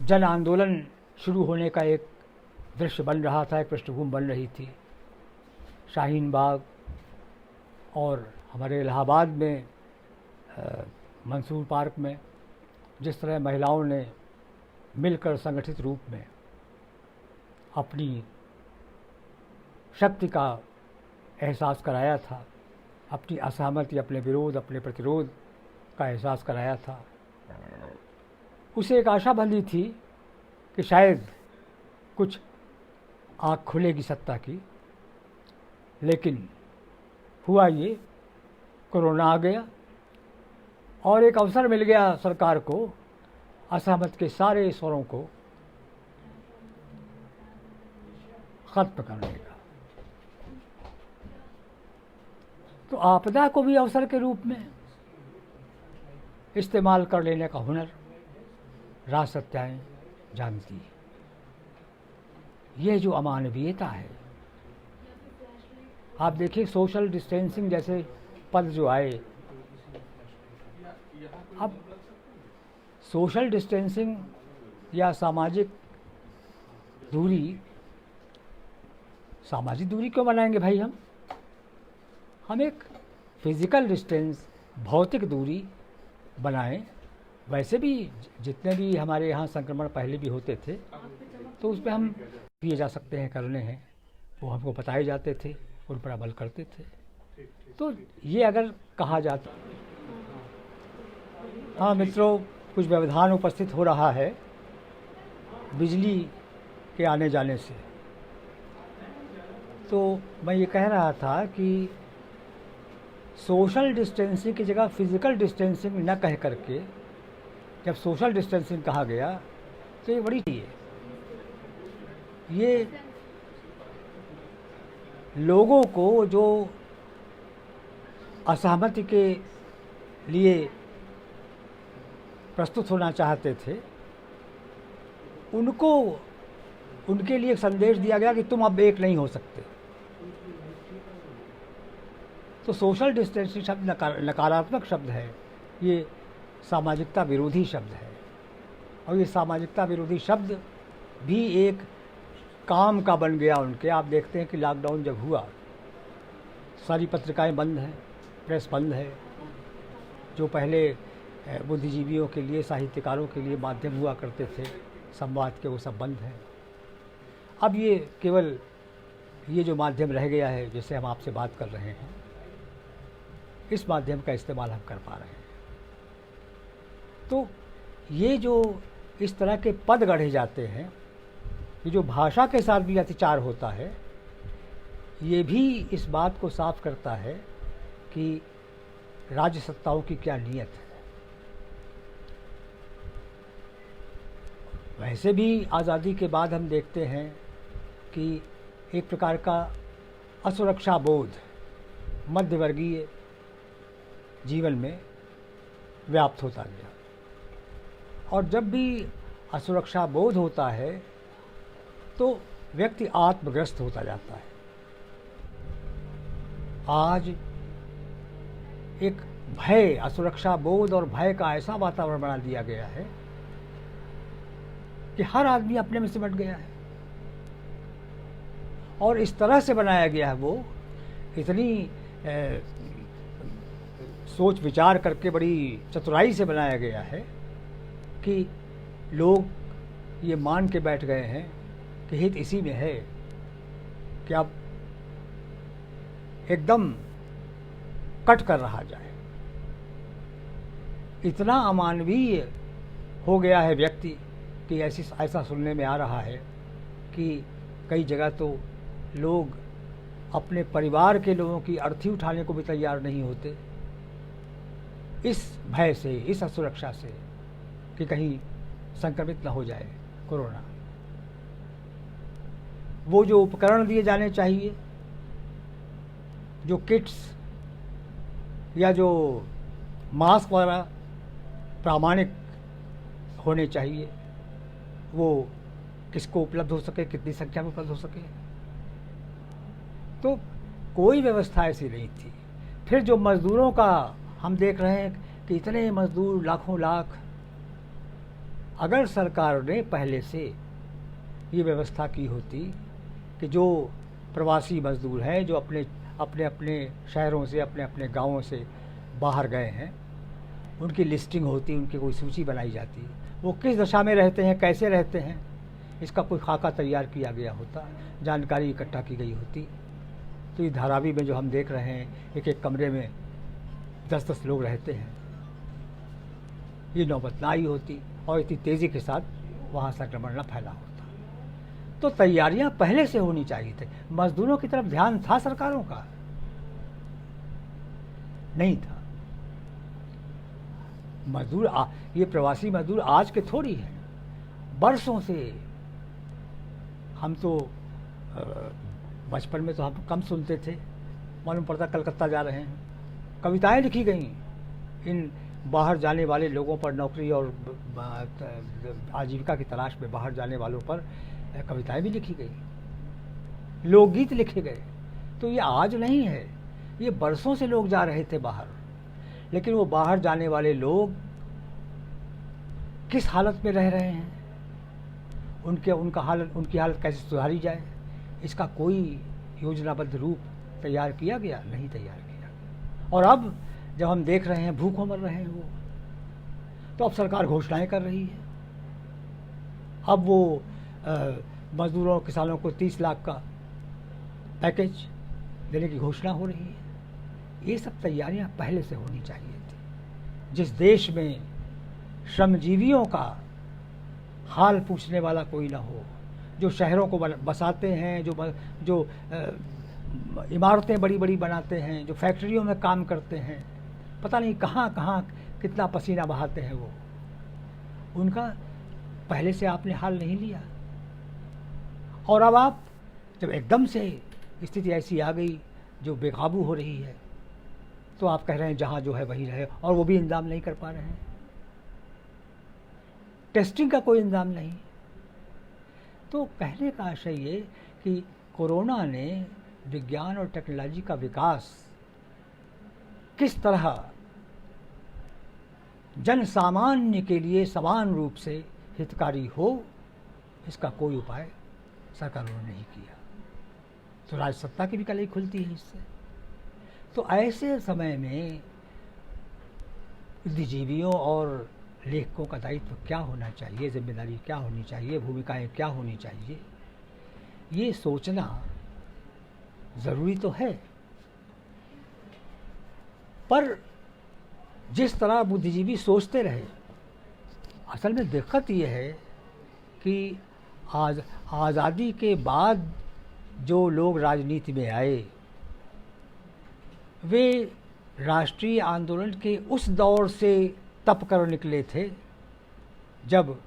जन आंदोलन शुरू होने का एक दृश्य बन रहा था, एक पृष्ठभूमि बन रही थी। शाहीन बाग और हमारे इलाहाबाद में मंसूर पार्क में जिस तरह महिलाओं ने मिलकर संगठित रूप में अपनी शक्ति का एहसास कराया था, अपनी असहमति, अपने विरोध, अपने प्रतिरोध का एहसास कराया था, उसे एक आशा बंधी थी कि शायद कुछ आँख खुलेगी सत्ता की। लेकिन हुआ ये, कोरोना आ गया और एक अवसर मिल गया सरकार को असहमत के सारे स्वरों को खत्म करने का। तो आपदा को भी अवसर के रूप में इस्तेमाल कर लेने का हुनर राज सत्ताएं जानती है। यह जो अमानवीयता है, आप देखिए सोशल डिस्टेंसिंग जैसे पद जो आए, अब सोशल डिस्टेंसिंग या सामाजिक दूरी क्यों बनाएंगे भाई? हम एक फिज़िकल डिस्टेंस, भौतिक दूरी बनाएं। वैसे भी जितने भी हमारे यहाँ संक्रमण पहले भी होते थे तो उस पर हम किए जा सकते हैं, करने हैं, वो हमको बताए जाते थे, उन पर अमल करते थे। तो ये अगर कहा जाता, हाँ मित्रों, कुछ व्यवधान उपस्थित हो रहा है बिजली के आने जाने से। तो मैं ये कह रहा था कि सोशल डिस्टेंसिंग की जगह फिज़िकल डिस्टेंसिंग न कह करके जब सोशल डिस्टेंसिंग कहा गया तो ये बड़ी चीज़ है। ये लोगों को जो असहमति के लिए प्रस्तुत होना चाहते थे, उनको उनके लिए एक संदेश दिया गया कि तुम अब एक नहीं हो सकते। तो सोशल डिस्टेंसिंग शब्द नकारात्मक शब्द है, ये सामाजिकता विरोधी शब्द है। और ये सामाजिकता विरोधी शब्द भी एक काम का बन गया उनके। आप देखते हैं कि लॉकडाउन जब हुआ, सारी पत्रिकाएं बंद हैं, प्रेस बंद है। जो पहले बुद्धिजीवियों के लिए, साहित्यकारों के लिए माध्यम हुआ करते थे संवाद के, वो सब बंद हैं। अब ये केवल ये जो माध्यम रह गया है जिससे हम आपसे बात कर रहे हैं, इस माध्यम का इस्तेमाल हम कर पा रहे हैं। तो ये जो इस तरह के पद गढ़े जाते हैं, ये जो भाषा के साथ भी अत्याचार होता है, ये भी इस बात को साफ करता है कि राज्य सत्ताओं की क्या नीयत है। वैसे भी आज़ादी के बाद हम देखते हैं कि एक प्रकार का असुरक्षा बोध मध्यवर्गीय जीवन में व्याप्त होता गया। और जब भी असुरक्षा बोध होता है तो व्यक्ति आत्मग्रस्त होता जाता है। आज एक भय, असुरक्षा बोध और भय का ऐसा वातावरण बना दिया गया है कि हर आदमी अपने में सिमट गया है। और इस तरह से बनाया गया है, वो इतनी सोच विचार करके बड़ी चतुराई से बनाया गया है कि लोग ये मान के बैठ गए हैं कि हित इसी में है कि अब एकदम कट कर रहा जाए। इतना अमानवीय हो गया है व्यक्ति कि ऐसा सुनने में आ रहा है कि कई जगह तो लोग अपने परिवार के लोगों की अर्थी उठाने को भी तैयार नहीं होते, इस भय से, इस असुरक्षा से कि कहीं संक्रमित न हो जाए कोरोना। वो जो उपकरण दिए जाने चाहिए, जो किट्स या जो मास्क वगैरह प्रामाणिक होने चाहिए, वो किसको उपलब्ध हो सके, कितनी संख्या में उपलब्ध हो सके, तो कोई व्यवस्था ऐसी नहीं थी। फिर जो मज़दूरों का हम देख रहे हैं कि इतने मज़दूर, लाखों लाख अगर सरकार ने पहले से ये व्यवस्था की होती कि जो प्रवासी मजदूर हैं जो अपने अपने अपने शहरों से अपने अपने गांवों से बाहर गए हैं, उनकी लिस्टिंग होती, उनकी कोई सूची बनाई जाती, वो किस दशा में रहते हैं, कैसे रहते हैं, इसका कोई खाका तैयार किया गया होता, जानकारी इकट्ठा की गई होती, तो ये धारावी में जो हम देख रहे हैं एक एक कमरे में 10-10 लोग रहते हैं, ये नौबत ना आई होती और इतनी तेज़ी के साथ वहाँ संक्रमण न फैला होता। तो तैयारियां पहले से होनी चाहिए थी। मजदूरों की तरफ ध्यान था सरकारों का? नहीं था। मजदूर ये प्रवासी मजदूर आज के थोड़ी है, बरसों से। हम तो बचपन में तो हम कम सुनते थे, मालूम पड़ता कलकत्ता जा रहे हैं, कविताएं लिखी गई इन बाहर जाने वाले लोगों पर, नौकरी और आजीविका की तलाश में बाहर जाने वालों पर कविताएं भी लिखी गई, लोकगीत लिखे गए। तो ये आज नहीं है, ये बरसों से लोग जा रहे थे बाहर। लेकिन वो बाहर जाने वाले लोग किस हालत में रह रहे हैं, उनकी हालत कैसे सुधारी जाए, इसका कोई योजनाबद्ध रूप तैयार किया गया? नहीं तैयार किया। और अब जब हम देख रहे हैं भूखों मर रहे हैं वो, तो अब सरकार घोषणाएं कर रही है। अब वो मजदूरों किसानों को 30 लाख का पैकेज देने की घोषणा हो रही है। ये सब तैयारियां पहले से होनी चाहिए थी। जिस देश में श्रमजीवियों का हाल पूछने वाला कोई ना हो, जो शहरों को बसाते हैं, जो इमारतें बड़ी बड़ी बनाते हैं, जो फैक्ट्रियों में काम करते हैं, पता नहीं कहाँ कहाँ कितना पसीना बहाते हैं वो, उनका पहले से आपने हाल नहीं लिया। और अब आप जब एकदम से स्थिति ऐसी आ गई जो बेकाबू हो रही है, तो आप कह रहे हैं जहाँ जो है वही रहे, और वो भी इंतजाम नहीं कर पा रहे हैं। टेस्टिंग का कोई इंतजाम नहीं। तो कहने का आशय ये कि कोरोना ने विज्ञान और टेक्नोलॉजी का विकास किस तरह जन सामान्य के लिए समान रूप से हितकारी हो, इसका कोई उपाय सरकारों ने नहीं किया। तो राज सत्ता की भी कलई खुलती है इससे। तो ऐसे समय में बुद्धिजीवियों और लेखकों का दायित्व क्या होना चाहिए, जिम्मेदारी क्या होनी चाहिए, भूमिकाएं क्या होनी चाहिए, ये सोचना ज़रूरी तो है। पर जिस तरह बुद्धिजीवी सोचते रहे, असल में दिक्कत ये है कि आज़ादी के बाद जो लोग राजनीति में आए, वे राष्ट्रीय आंदोलन के उस दौर से तप कर निकले थे जब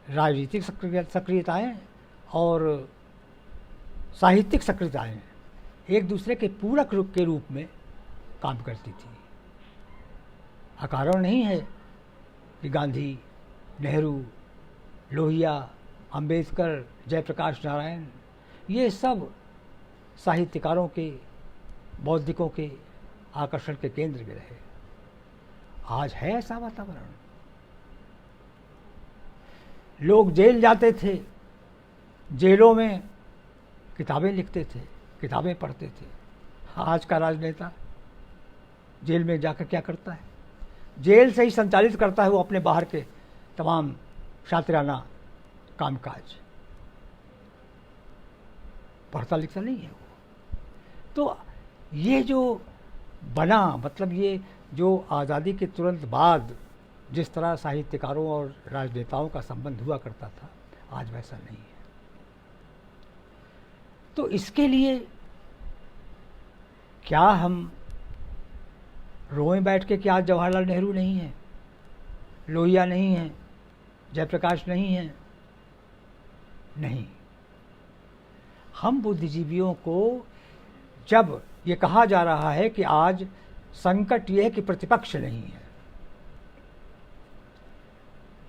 राजनीतिक सक्रियताएं और साहित्यिक सक्रियताएं एक दूसरे के पूरक रूप के रूप में काम करती थी। अकारण नहीं है कि गांधी, नेहरू, लोहिया, अंबेडकर, जयप्रकाश नारायण, ये सब साहित्यकारों के, बौद्धिकों के आकर्षण के केंद्र में रहे। आज है ऐसा वातावरण? लोग जेल जाते थे, जेलों में किताबें लिखते थे, किताबें पढ़ते थे। आज का राजनेता जेल में जाकर क्या करता है? जेल से ही संचालित करता है वो अपने बाहर के तमाम शातिराना कामकाज, पढ़ता लिखता नहीं है वो। तो ये जो बना, मतलब ये जो आज़ादी के तुरंत बाद जिस तरह साहित्यकारों और राजनेताओं का संबंध हुआ करता था, आज वैसा नहीं है। तो इसके लिए क्या हम रोएं बैठ के कि आज जवाहरलाल नेहरू नहीं है, लोहिया नहीं है, जयप्रकाश नहीं है? नहीं। हम बुद्धिजीवियों को जब ये कहा जा रहा है कि आज संकट ये है कि प्रतिपक्ष नहीं है,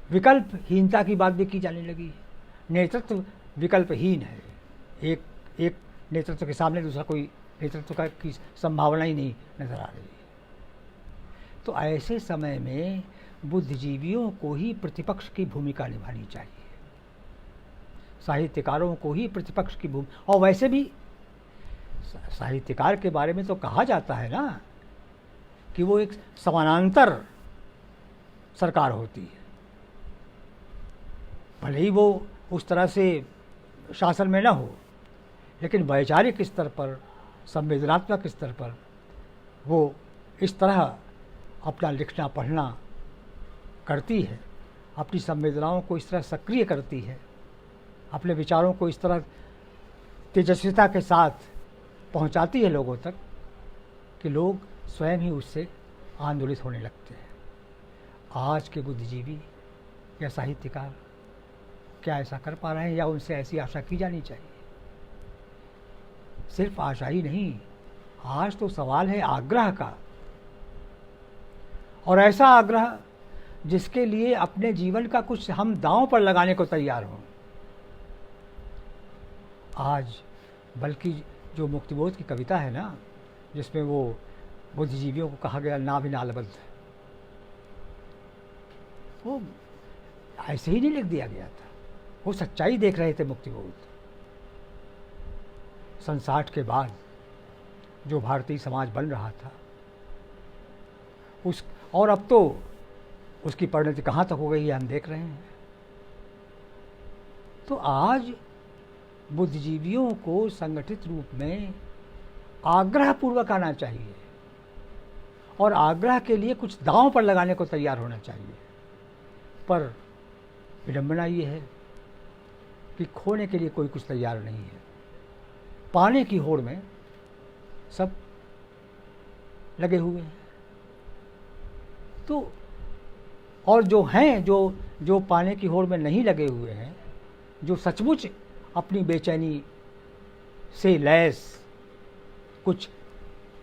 विकल्पहीनता की बात भी की जाने लगी। नेतृत्व विकल्पहीन है, एक नेतृत्व के सामने दूसरा कोई नेतृत्व का की संभावना ही नहीं नजर आ रही है। तो ऐसे समय में बुद्धिजीवियों को ही प्रतिपक्ष की भूमिका निभानी चाहिए, साहित्यकारों को ही प्रतिपक्ष की भूमिका। और वैसे भी साहित्यकार के बारे में तो कहा जाता है ना कि वो एक समानांतर सरकार होती है, भले ही वो उस तरह से शासन में न हो, लेकिन वैचारिक स्तर पर, संवेदनात्मक स्तर पर वो इस तरह अपना लिखना पढ़ना करती है, अपनी संवेदनाओं को इस तरह सक्रिय करती है, अपने विचारों को इस तरह तेजस्विता के साथ पहुंचाती है लोगों तक कि लोग स्वयं ही उससे आंदोलित होने लगते हैं। आज के बुद्धिजीवी या साहित्यकार क्या ऐसा कर पा रहे हैं, या उनसे ऐसी आशा की जानी चाहिए? सिर्फ आशा ही नहीं, आज तो सवाल है आग्रह का, और ऐसा आग्रह जिसके लिए अपने जीवन का कुछ हम दांव पर लगाने को तैयार हों। आज बल्कि जो मुक्तिबोध की कविता है ना, जिसमें वो बुद्धिजीवियों को कहा गया नाभिनालबद्ध, वो ऐसे ही नहीं लिख दिया गया था, वो सच्चाई देख रहे थे मुक्तिबोध। सन 60 के बाद जो भारतीय समाज बन रहा था उस, और अब तो उसकी परिणति कहाँ तक हो गई है हम देख रहे हैं। तो आज बुद्धिजीवियों को संगठित रूप में आग्रहपूर्वक आना चाहिए, और आग्रह के लिए कुछ दांव पर लगाने को तैयार होना चाहिए। पर विडंबना ये है कि खोने के लिए कोई कुछ तैयार नहीं है, पाने की होड़ में सब लगे हुए हैं। तो और जो हैं, जो पाने की होड़ में नहीं लगे हुए हैं, जो सचमुच अपनी बेचैनी से लैस कुछ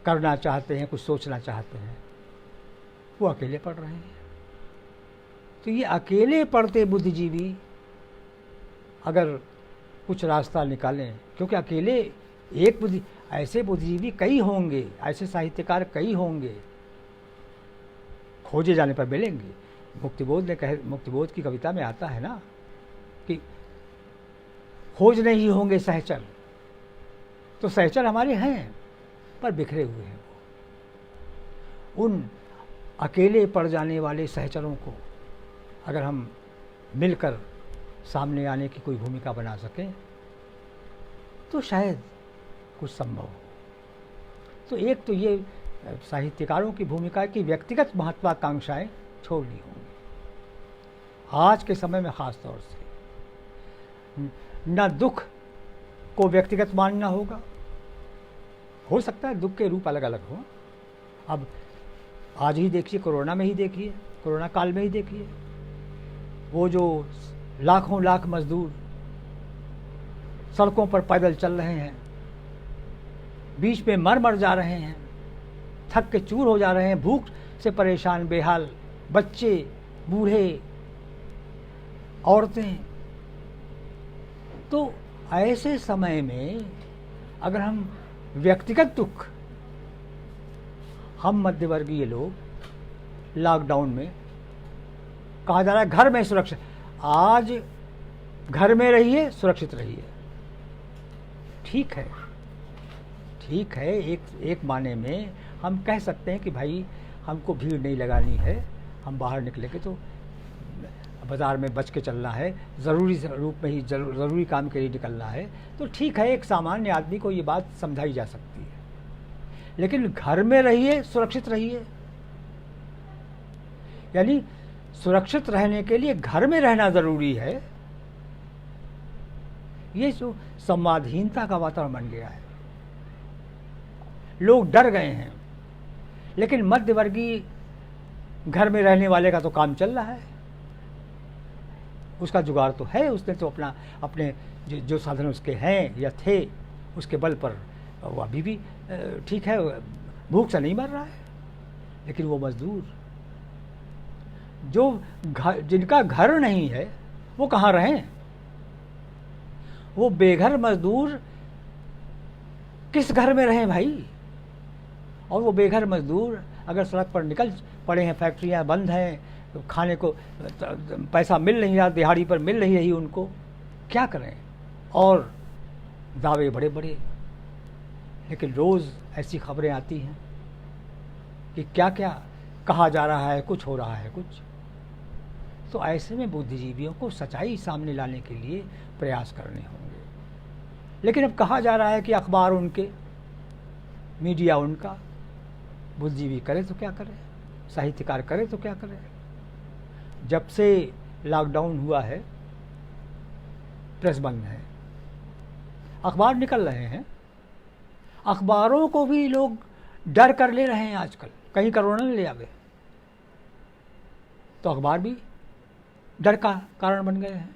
करना चाहते हैं, कुछ सोचना चाहते हैं, वो अकेले पड़ रहे हैं। तो ये अकेले पड़ते बुद्धिजीवी अगर कुछ रास्ता निकालें, क्योंकि अकेले एक ऐसे बुद्धिजीवी कई होंगे, ऐसे साहित्यकार कई होंगे, खोजे जाने पर मिलेंगे। मुक्तिबोध की कविता में आता है ना कि खोजने ही होंगे सहचर, तो सहचर हमारे हैं पर बिखरे हुए हैं। उन अकेले पड़ जाने वाले सहचरों को अगर हम मिलकर सामने आने की कोई भूमिका बना सकें तो शायद कुछ संभव हो। तो एक तो ये साहित्यकारों की भूमिका की व्यक्तिगत महत्वाकांक्षाएं छोड़नी होंगी आज के समय में, ख़ास तौर से न दुख को व्यक्तिगत मानना होगा। हो सकता है दुख के रूप अलग अलग हों। अब आज ही देखिए, कोरोना में ही देखिए, कोरोना काल में ही देखिए, वो जो लाखों लाख मजदूर सड़कों पर पैदल चल रहे हैं, बीच में मर जा रहे हैं, थक के चूर हो जा रहे हैं, भूख से परेशान बेहाल, बच्चे, बूढ़े, औरतें। तो ऐसे समय में अगर हम व्यक्तिगत दुख, हम मध्यवर्गीय लोग लॉकडाउन में कहा जा रहा है घर में सुरक्षित, आज घर में रहिए, सुरक्षित रहिए। ठीक है, ठीक है, एक माने में हम कह सकते हैं कि भाई हमको भीड़ नहीं लगानी है, हम बाहर निकलेंगे तो बाज़ार में बच के चलना है, ज़रूरी रूप में ही ज़रूरी काम के लिए निकलना है, तो ठीक है, एक सामान्य आदमी को ये बात समझाई जा सकती है। लेकिन घर में रहिए, सुरक्षित रहिए, यानी सुरक्षित रहने के लिए घर में रहना ज़रूरी है। ये जो संवादहीनता का वातावरण बन गया है, लोग डर गए हैं। लेकिन मध्यवर्गीय घर में रहने वाले का तो काम चल रहा है, उसका जुगाड़ तो है, उसने तो अपने जो साधन उसके हैं या थे उसके बल पर वो अभी भी ठीक है, भूख से नहीं मर रहा है। लेकिन वो मजदूर जिनका घर नहीं है वो कहाँ रहें? वो बेघर मजदूर किस घर में रहें भाई? और वो बेघर मजदूर अगर सड़क पर निकल पड़े हैं, फैक्ट्रियां बंद हैं, तो खाने को पैसा मिल नहीं रहा, दिहाड़ी पर मिल नहीं रही उनको, क्या करें। और दावे बड़े बड़े, लेकिन रोज़ ऐसी खबरें आती हैं कि क्या क्या कहा जा रहा है, कुछ हो रहा है कुछ। तो ऐसे में बुद्धिजीवियों को सच्चाई सामने लाने के लिए प्रयास करने होंगे। लेकिन अब कहा जा रहा है कि अखबार उनके, मीडिया उनका, बुद्धिजीवी करे तो क्या करे, साहित्यकार करे तो क्या करे। जब से लॉकडाउन हुआ है प्रेस बंद है, अखबार निकल रहे हैं, अखबारों को भी लोग डर कर ले रहे हैं आजकल, कहीं कोरोना न ले आवे, तो अखबार भी डर का कारण बन गए हैं।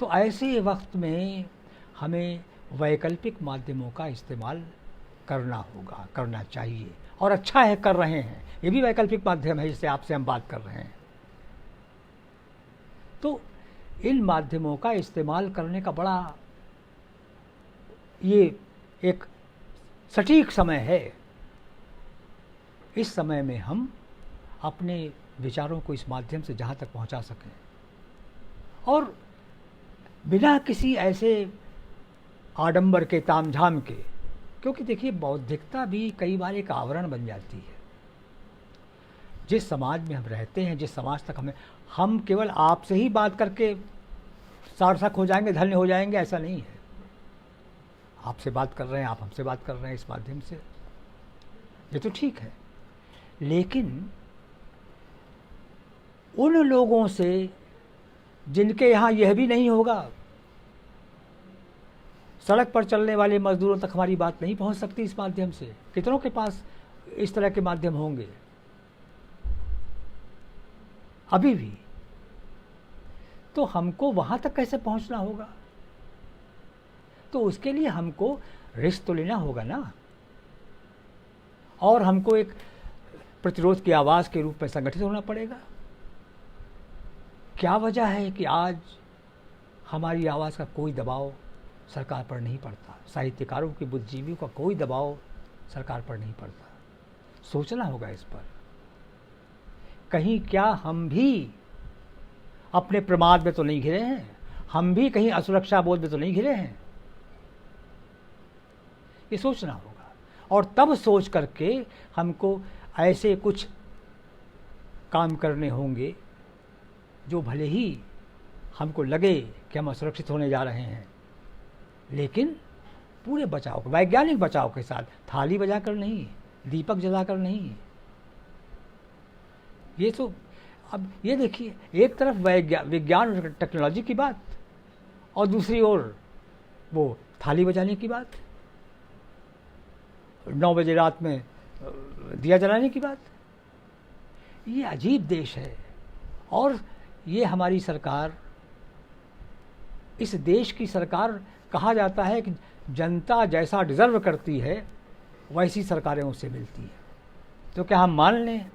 तो ऐसे वक्त में हमें वैकल्पिक माध्यमों का इस्तेमाल करना होगा, करना चाहिए, और अच्छा है कर रहे हैं। ये भी वैकल्पिक माध्यम है जिससे आपसे हम बात कर रहे हैं। तो इन माध्यमों का इस्तेमाल करने का बड़ा ये एक सटीक समय है। इस समय में हम अपने विचारों को इस माध्यम से जहाँ तक पहुँचा सकें, और बिना किसी ऐसे आडंबर के, तामझाम के, क्योंकि देखिए बौद्धिकता भी कई बार एक आवरण बन जाती है। जिस समाज में हम रहते हैं, जिस समाज तक हम केवल आपसे ही बात करके सार्थक हो जाएंगे, धन्य हो जाएंगे, ऐसा नहीं है। आपसे बात कर रहे हैं, आप हमसे बात कर रहे हैं इस माध्यम से, ये तो ठीक है। लेकिन उन लोगों से जिनके यहाँ यह भी नहीं होगा, सड़क पर चलने वाले मजदूरों तक हमारी बात नहीं पहुंच सकती इस माध्यम से। कितनों के पास इस तरह के माध्यम होंगे अभी भी, तो हमको वहां तक कैसे पहुंचना होगा। तो उसके लिए हमको रिस्क तो लेना होगा ना, और हमको एक प्रतिरोध की आवाज़ के रूप में संगठित होना पड़ेगा। क्या वजह है कि आज हमारी आवाज़ का कोई दबाव सरकार पर नहीं पड़ता, साहित्यकारों की, बुद्धिजीवियों का कोई दबाव सरकार पर नहीं पड़ता। सोचना होगा इस पर। कहीं क्या हम भी अपने प्रमाद में तो नहीं घिरे हैं, हम भी कहीं असुरक्षा बोध में तो नहीं घिरे हैं, ये सोचना होगा। और तब सोच करके हमको ऐसे कुछ काम करने होंगे जो भले ही हमको लगे कि हम असुरक्षित होने जा रहे हैं, लेकिन पूरे बचाव, वैज्ञानिक बचाव के साथ, थाली बजाकर नहीं, दीपक जलाकर नहीं। ये तो अब ये देखिए, एक तरफ विज्ञान और टेक्नोलॉजी की बात, और दूसरी ओर वो थाली बजाने की बात, 9 बजे रात में दिया जलाने की बात। ये अजीब देश है। और ये हमारी सरकार, इस देश की सरकार, कहा जाता है कि जनता जैसा डिज़र्व करती है वैसी सरकारें उससे मिलती है। तो क्या हम मान लें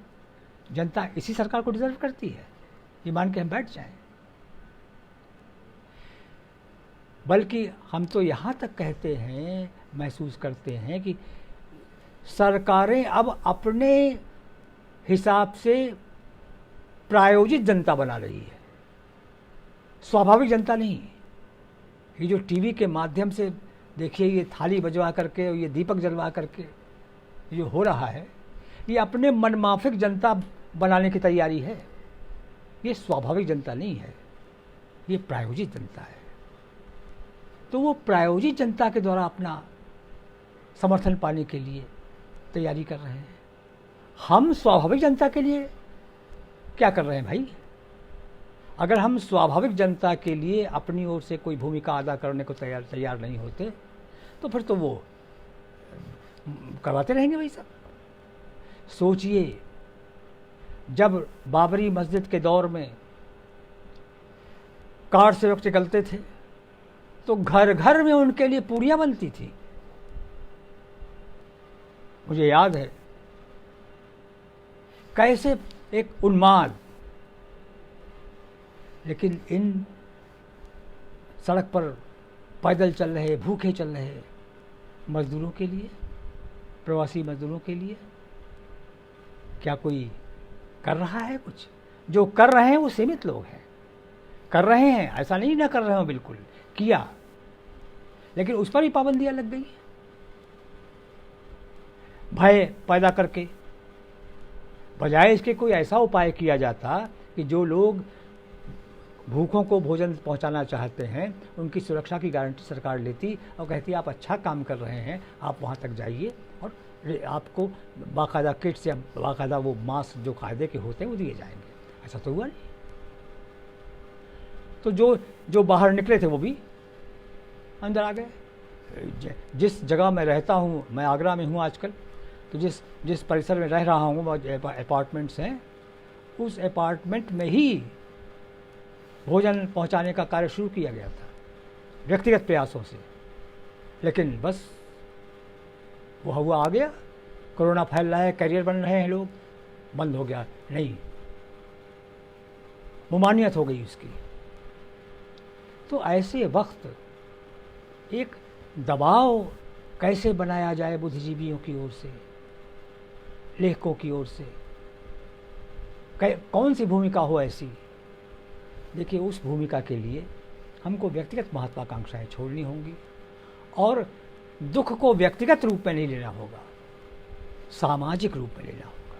जनता इसी सरकार को डिज़र्व करती है, ये मान के हम बैठ जाएं? बल्कि हम तो यहाँ तक कहते हैं, महसूस करते हैं कि सरकारें अब अपने हिसाब से प्रायोजित जनता बना रही है, स्वाभाविक जनता नहीं। ये जो टीवी के माध्यम से देखिए, ये थाली बजवा करके, ये दीपक जलवा करके ये हो रहा है, ये अपने मनमाफिक जनता बनाने की तैयारी है। ये स्वाभाविक जनता नहीं है, ये प्रायोजित जनता है। तो वो प्रायोजित जनता के द्वारा अपना समर्थन पाने के लिए तैयारी कर रहे हैं। हम स्वाभाविक जनता के लिए क्या कर रहे हैं भाई? अगर हम स्वाभाविक जनता के लिए अपनी ओर से कोई भूमिका अदा करने को तैयार नहीं होते, तो फिर तो वो करवाते रहेंगे भाई साहब। सोचिए, जब बाबरी मस्जिद के दौर में कार सेवक निकलते थे तो घर घर में उनके लिए पूड़ियाँ बनती थी। मुझे याद है कैसे एक उन्माद, लेकिन इन सड़क पर पैदल चल रहे, भूखे चल रहे मजदूरों के लिए, प्रवासी मजदूरों के लिए क्या कोई कर रहा है कुछ, जो कर रहे हैं वो सीमित लोग हैं, कर रहे हैं, ऐसा नहीं ना कर रहे हो, बिल्कुल किया, लेकिन उस पर भी पाबंदियां लग गई भय पैदा करके। बजाय इसके कोई ऐसा उपाय किया जाता कि जो लोग भूखों को भोजन पहुंचाना चाहते हैं उनकी सुरक्षा की गारंटी सरकार लेती और कहती आप अच्छा काम कर रहे हैं, आप वहां तक जाइए और आपको बाकायदा किट्स या बाकायदा वो मास्क जो कायदे के होते हैं वो दिए जाएंगे। ऐसा तो हुआ नहीं। तो जो बाहर निकले थे वो भी अंदर आ गए। जिस जगह मैं रहता हूँ, मैं आगरा में हूँ आजकल, तो जिस परिसर में रह रहा हूँ वो अपार्टमेंट्स हैं, उस अपार्टमेंट में ही भोजन पहुँचाने का कार्य शुरू किया गया था व्यक्तिगत प्रयासों से, लेकिन बस वो हुआ आ गया, कोरोना फैल रहा है, कैरियर बन रहे हैं लोग, बंद हो गया। नहीं, मुमानियत हो गई उसकी। तो ऐसे वक्त एक दबाव कैसे बनाया जाए बुद्धिजीवियों की ओर से, लेखकों की ओर से, कौन सी भूमिका हो ऐसी। देखिए, उस भूमिका के लिए हमको व्यक्तिगत महत्वाकांक्षाएं छोड़नी होंगी और दुख को व्यक्तिगत रूप में नहीं लेना होगा, सामाजिक रूप में लेना होगा।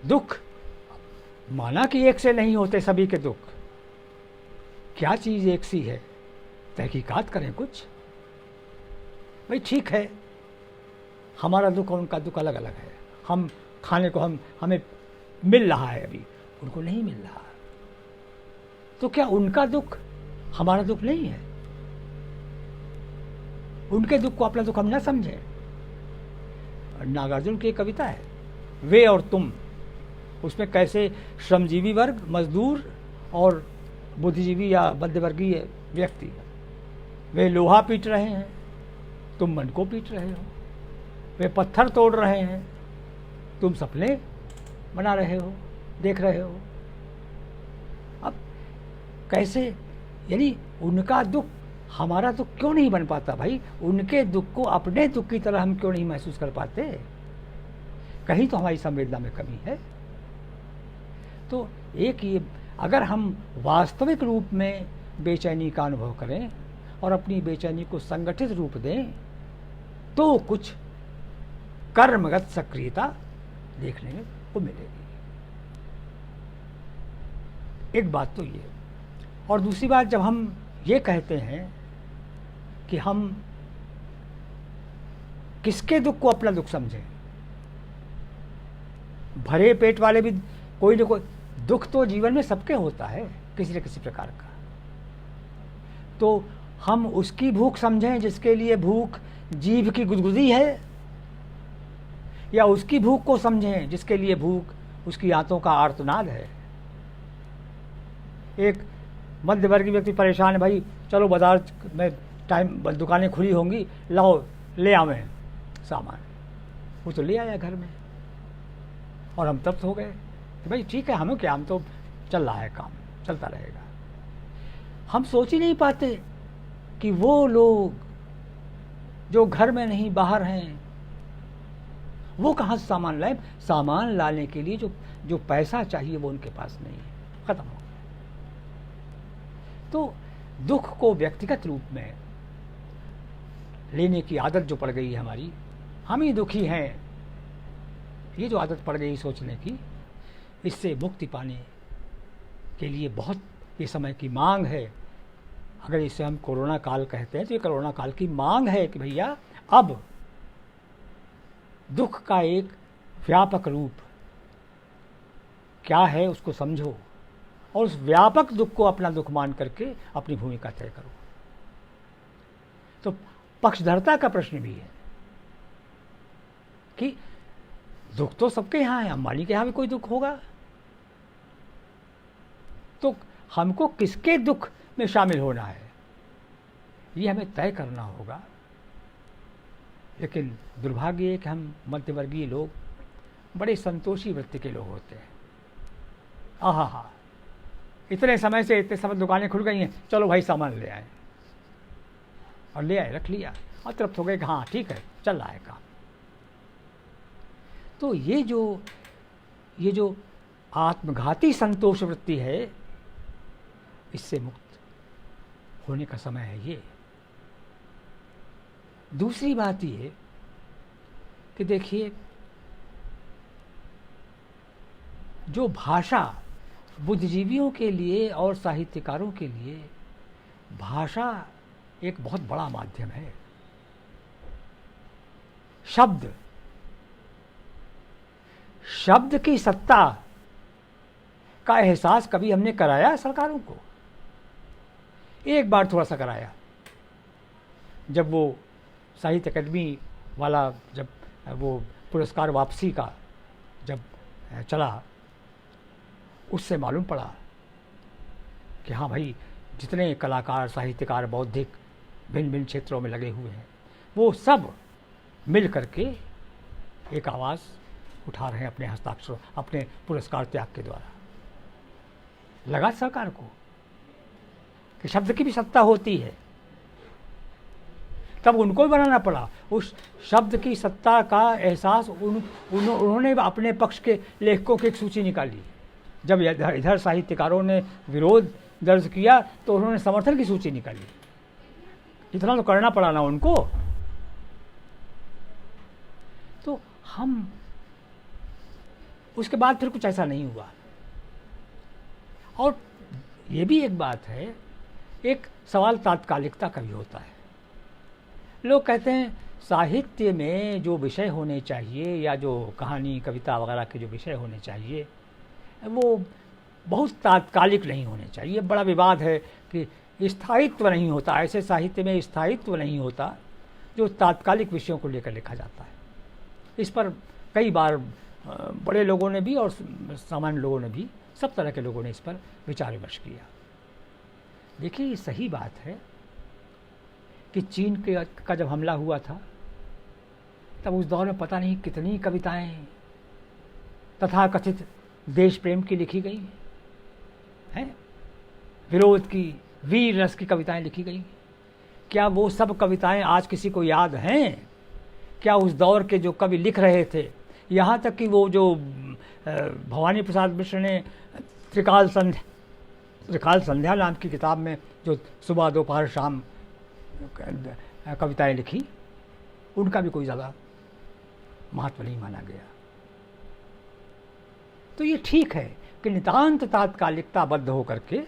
दुख माना कि एक से नहीं होते सभी के दुख, क्या चीज़ एक सी है, तहकीकात करें कुछ। भाई ठीक है, हमारा दुख और उनका दुख अलग अलग है, हम खाने को हमें मिल रहा है, अभी उनको नहीं मिल रहा, तो क्या उनका दुख हमारा दुख नहीं है? उनके दुख को अपना दुख हम ना समझें। नागार्जुन की एक कविता है, वे और तुम, उसमें कैसे श्रमजीवी वर्ग, मजदूर और बुद्धिजीवी या मध्यवर्गीय व्यक्ति, वे लोहा पीट रहे हैं, तुम मन को पीट रहे हो, वे पत्थर तोड़ रहे हैं, तुम सपने बना रहे हो, देख रहे हो। अब कैसे, यानी उनका दुख हमारा दुख क्यों नहीं बन पाता भाई? उनके दुख को अपने दुख की तरह हम क्यों नहीं महसूस कर पाते? कहीं तो हमारी संवेदना में कमी है। तो एक ये, अगर हम वास्तविक रूप में बेचैनी का अनुभव करें और अपनी बेचैनी को संगठित रूप दें, तो कुछ कर्मगत सक्रियता देखने को मिलेगी। एक बात तो ये, और दूसरी बात, जब हम ये कहते हैं कि हम किसके दुख को अपना दुख समझें, भरे पेट वाले भी कोई न कोई दुख तो जीवन में सबके होता है किसी न किसी प्रकार का, तो हम उसकी भूख समझें जिसके लिए भूख जीभ की गुदगुदी है, या उसकी भूख को समझें जिसके लिए भूख उसकी आंतों का आर्तनाद है। एक मध्यवर्गीय व्यक्ति परेशान है, भाई चलो बाजार में टाइम, दुकानें खुली होंगी, लाओ ले आवें सामान, वो तो ले आया घर में, और हम तब हो गए कि भाई ठीक है, हमें क्या, हम तो चल रहा है, काम चलता रहेगा। हम सोच ही नहीं पाते कि वो लोग जो घर में नहीं बाहर हैं, वो कहाँ से सामान लाए? सामान लाने के लिए जो पैसा चाहिए वो उनके पास नहीं है, खत्म हो गया। तो दुख को व्यक्तिगत रूप में लेने की आदत जो पड़ गई है हमारी, हम ही दुखी हैं, ये जो आदत पड़ गई सोचने की, इससे मुक्ति पाने के लिए बहुत ये समय की मांग है। अगर इसे हम कोरोना काल कहते हैं तो ये कोरोना काल की मांग है कि भैया अब दुख का एक व्यापक रूप क्या है उसको समझो, और उस व्यापक दुख को अपना दुख मान करके अपनी भूमिका तय करो। तो पक्षधरता का प्रश्न भी है कि दुख तो सबके यहाँ है, अंबानी के यहाँ भी कोई दुख होगा, तो हमको किसके दुख में शामिल होना है ये हमें तय करना होगा। लेकिन दुर्भाग्य है कि हम मध्यवर्गीय लोग बड़े संतोषी वृत्ति के लोग होते हैं। आहा, इतने समय से इतने समय दुकानें खुल गई हैं, चलो भाई सामान ले आए, और ले आए, रख लिया और तृप्त हो गए कि हाँ ठीक है, चल रहा है काम। तो ये जो आत्मघाती संतोष वृत्ति है, इससे मुक्त होने का समय है ये। दूसरी बात ये कि देखिए, जो भाषा बुद्धिजीवियों के लिए और साहित्यकारों के लिए, भाषा एक बहुत बड़ा माध्यम है। शब्द की सत्ता का एहसास कभी हमने कराया सरकारों को? एक बार थोड़ा सा कराया, जब वो साहित्य अकादमी वाला, जब वो पुरस्कार वापसी का जब चला, उससे मालूम पड़ा कि हाँ भाई, जितने कलाकार, साहित्यकार, बौद्धिक भिन्न भिन्न क्षेत्रों में लगे हुए हैं, वो सब मिल करके एक आवाज़ उठा रहे हैं अपने हस्ताक्षरों, अपने पुरस्कार त्याग के द्वारा। लगा सरकार को कि शब्द की भी सत्ता होती है, तब उनको भी बनाना पड़ा। उस शब्द की सत्ता का एहसास उन्होंने अपने पक्ष के लेखकों की एक सूची निकाली। जब इधर साहित्यकारों ने विरोध दर्ज किया तो उन्होंने समर्थन की सूची निकाली। इतना तो करना पड़ा ना उनको। तो हम उसके बाद फिर कुछ ऐसा नहीं हुआ। और ये भी एक बात है, एक सवाल तात्कालिकता का भी होता है। लोग कहते हैं साहित्य में जो विषय होने चाहिए, या जो कहानी, कविता वगैरह के जो विषय होने चाहिए, वो बहुत तात्कालिक नहीं होने चाहिए। बड़ा विवाद है कि स्थायित्व नहीं होता, ऐसे साहित्य में स्थायित्व नहीं होता जो तात्कालिक विषयों को लेकर लिखा जाता है। इस पर कई बार बड़े लोगों ने भी और सामान्य लोगों ने भी, सब तरह के लोगों ने इस पर विचार विमर्श किया। देखिए, ये सही बात है कि चीन का जब हमला हुआ था, तब उस दौर में पता नहीं कितनी कविताएं तथाकथित देश प्रेम की लिखी गई हैं, विरोध की, वीर रस की कविताएं लिखी गई। क्या वो सब कविताएं आज किसी को याद हैं? क्या उस दौर के जो कवि लिख रहे थे, यहाँ तक कि वो जो भवानी प्रसाद मिश्र ने त्रिकाल संध्या नाम की किताब में जो सुबह दोपहर शाम कविताएं लिखी, उनका भी कोई ज़्यादा महत्व नहीं माना गया। तो ये ठीक है कि नितांत तात्कालिकताबद्ध होकर के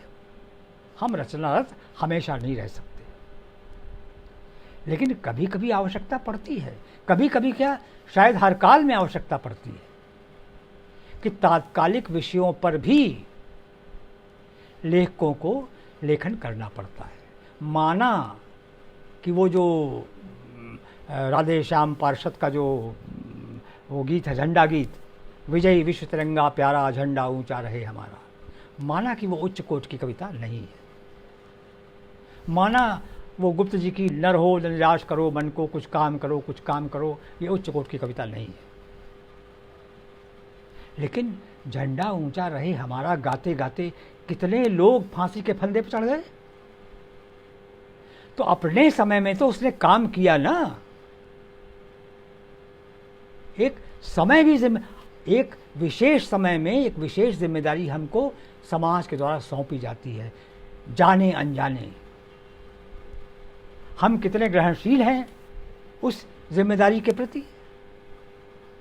हम रचनारत हमेशा नहीं रह सकते, लेकिन कभी कभी आवश्यकता पड़ती है। कभी कभी क्या, शायद हर काल में आवश्यकता पड़ती है कि तात्कालिक विषयों पर भी लेखकों को लेखन करना पड़ता है। माना कि वो जो राधे श्याम पार्षद का जो वो गीत है, झंडा गीत, विजयी विश्व तिरंगा प्यारा झंडा ऊंचा रहे हमारा, माना कि वो उच्च कोट की कविता नहीं है। माना वो गुप्त जी की नर हो निराश करो मन को, कुछ काम करो कुछ काम करो, ये उच्च कोट की कविता नहीं है। लेकिन झंडा ऊंचा रहे हमारा गाते गाते कितने लोग फांसी के फंदे पर चढ़ गए। तो अपने समय में तो उसने काम किया ना। एक समय भी एक विशेष समय में एक विशेष जिम्मेदारी हमको समाज के द्वारा सौंपी जाती है, जाने अनजाने। हम कितने ग्रहणशील हैं उस जिम्मेदारी के प्रति,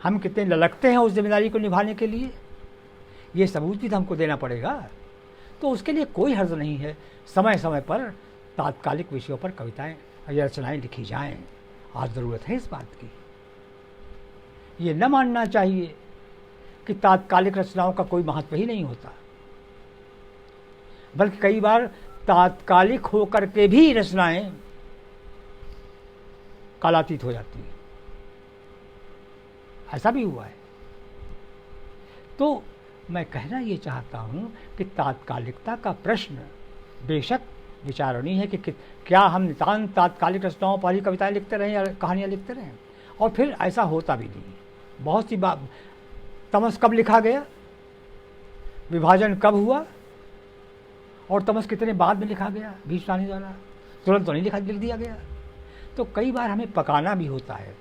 हम कितने ललकते हैं उस जिम्मेदारी को निभाने के लिए, ये सबूत भी तो हमको देना पड़ेगा। तो उसके लिए कोई हर्ज नहीं है समय समय पर तात्कालिक विषयों पर कविताएं या रचनाएं लिखी जाएं। आज ज़रूरत है इस बात की। ये न मानना चाहिए कि तात्कालिक रचनाओं का कोई महत्व ही नहीं होता, बल्कि कई बार तात्कालिक होकर के भी रचनाएं कालातीत हो जाती है। ऐसा भी हुआ है। तो मैं कहना ये चाहता हूँ कि तात्कालिकता का प्रश्न बेशक विचारणीय है कि क्या हम नितांत तात्कालिक रचनाओं पर ही कविताएं लिखते रहें या कहानियाँ लिखते रहें। और फिर ऐसा होता भी नहीं। बहुत सी बात, तमस कब लिखा गया, विभाजन कब हुआ, और तमस कितने बाद में लिखा गया, भीष्मानी द्वारा, तुरंत तो नहीं लिख दिया गया। तो कई बार हमें पकाना भी होता है,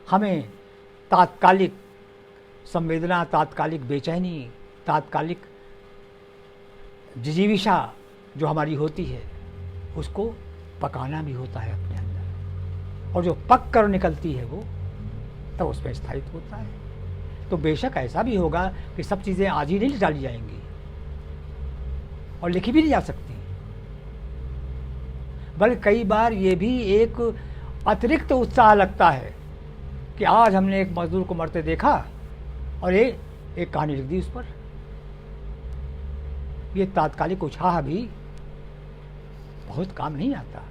हमें तात्कालिक संवेदना, तात्कालिक बेचैनी, तात्कालिक जिजीविषा जो हमारी होती है, उसको पकाना भी होता है अपने अंदर, और जो पक कर निकलती है वो तब उसमें स्थायित्व होता है। तो बेशक ऐसा भी होगा कि सब चीज़ें आज ही नहीं डाली जाएंगी और लिखी भी नहीं जा सकती, बल्कि कई बार ये भी एक अतिरिक्त उत्साह लगता है कि आज हमने एक मजदूर को मरते देखा और ये एक कहानी लिख दी उस पर। ये तात्कालिक उत्साह भी बहुत काम नहीं आता।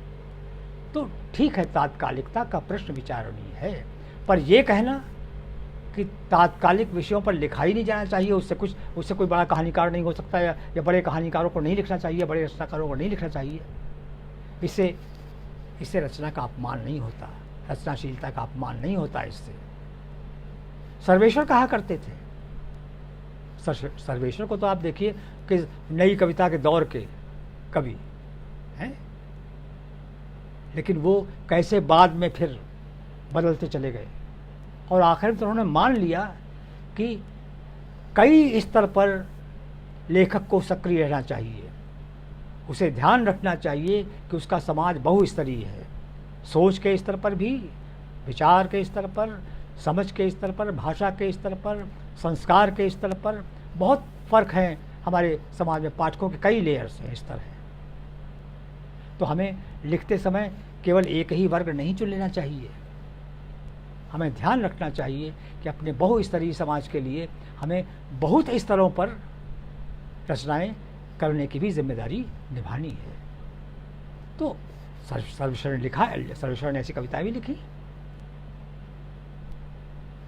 तो ठीक है, तात्कालिकता का प्रश्न विचारणीय है, पर यह कहना कि तात्कालिक विषयों पर लिखा ही नहीं जाना चाहिए, उससे कोई बड़ा कहानीकार नहीं हो सकता, या बड़े कहानीकारों को नहीं लिखना चाहिए, बड़े रचनाकारों को नहीं लिखना चाहिए, इससे रचना का अपमान नहीं होता, रचनाशीलता का अपमान नहीं होता। इससे सर्वेश्वर कहा करते थे, सर्वेश्वर को तो आप देखिए कि नई कविता के दौर के कवि हैं, लेकिन वो कैसे बाद में फिर बदलते चले गए, और आखिर में तो उन्होंने मान लिया कि कई स्तर पर लेखक को सक्रिय रहना चाहिए, उसे ध्यान रखना चाहिए कि उसका समाज बहुस्तरीय है, सोच के स्तर पर भी, विचार के स्तर पर, समझ के स्तर पर, भाषा के स्तर पर, संस्कार के स्तर पर बहुत फ़र्क है। हमारे समाज में पाठकों के कई लेयर्स हैं, स्तर हैं। तो हमें लिखते समय केवल एक ही वर्ग नहीं चुन लेना चाहिए, हमें ध्यान रखना चाहिए कि अपने बहुस्तरीय समाज के लिए हमें बहुत स्तरों पर रचनाएं करने की भी जिम्मेदारी निभानी है। तो सर्वेश्वर ने लिखा, सर्वेश्वर ने ऐसी कविताएं भी लिखी।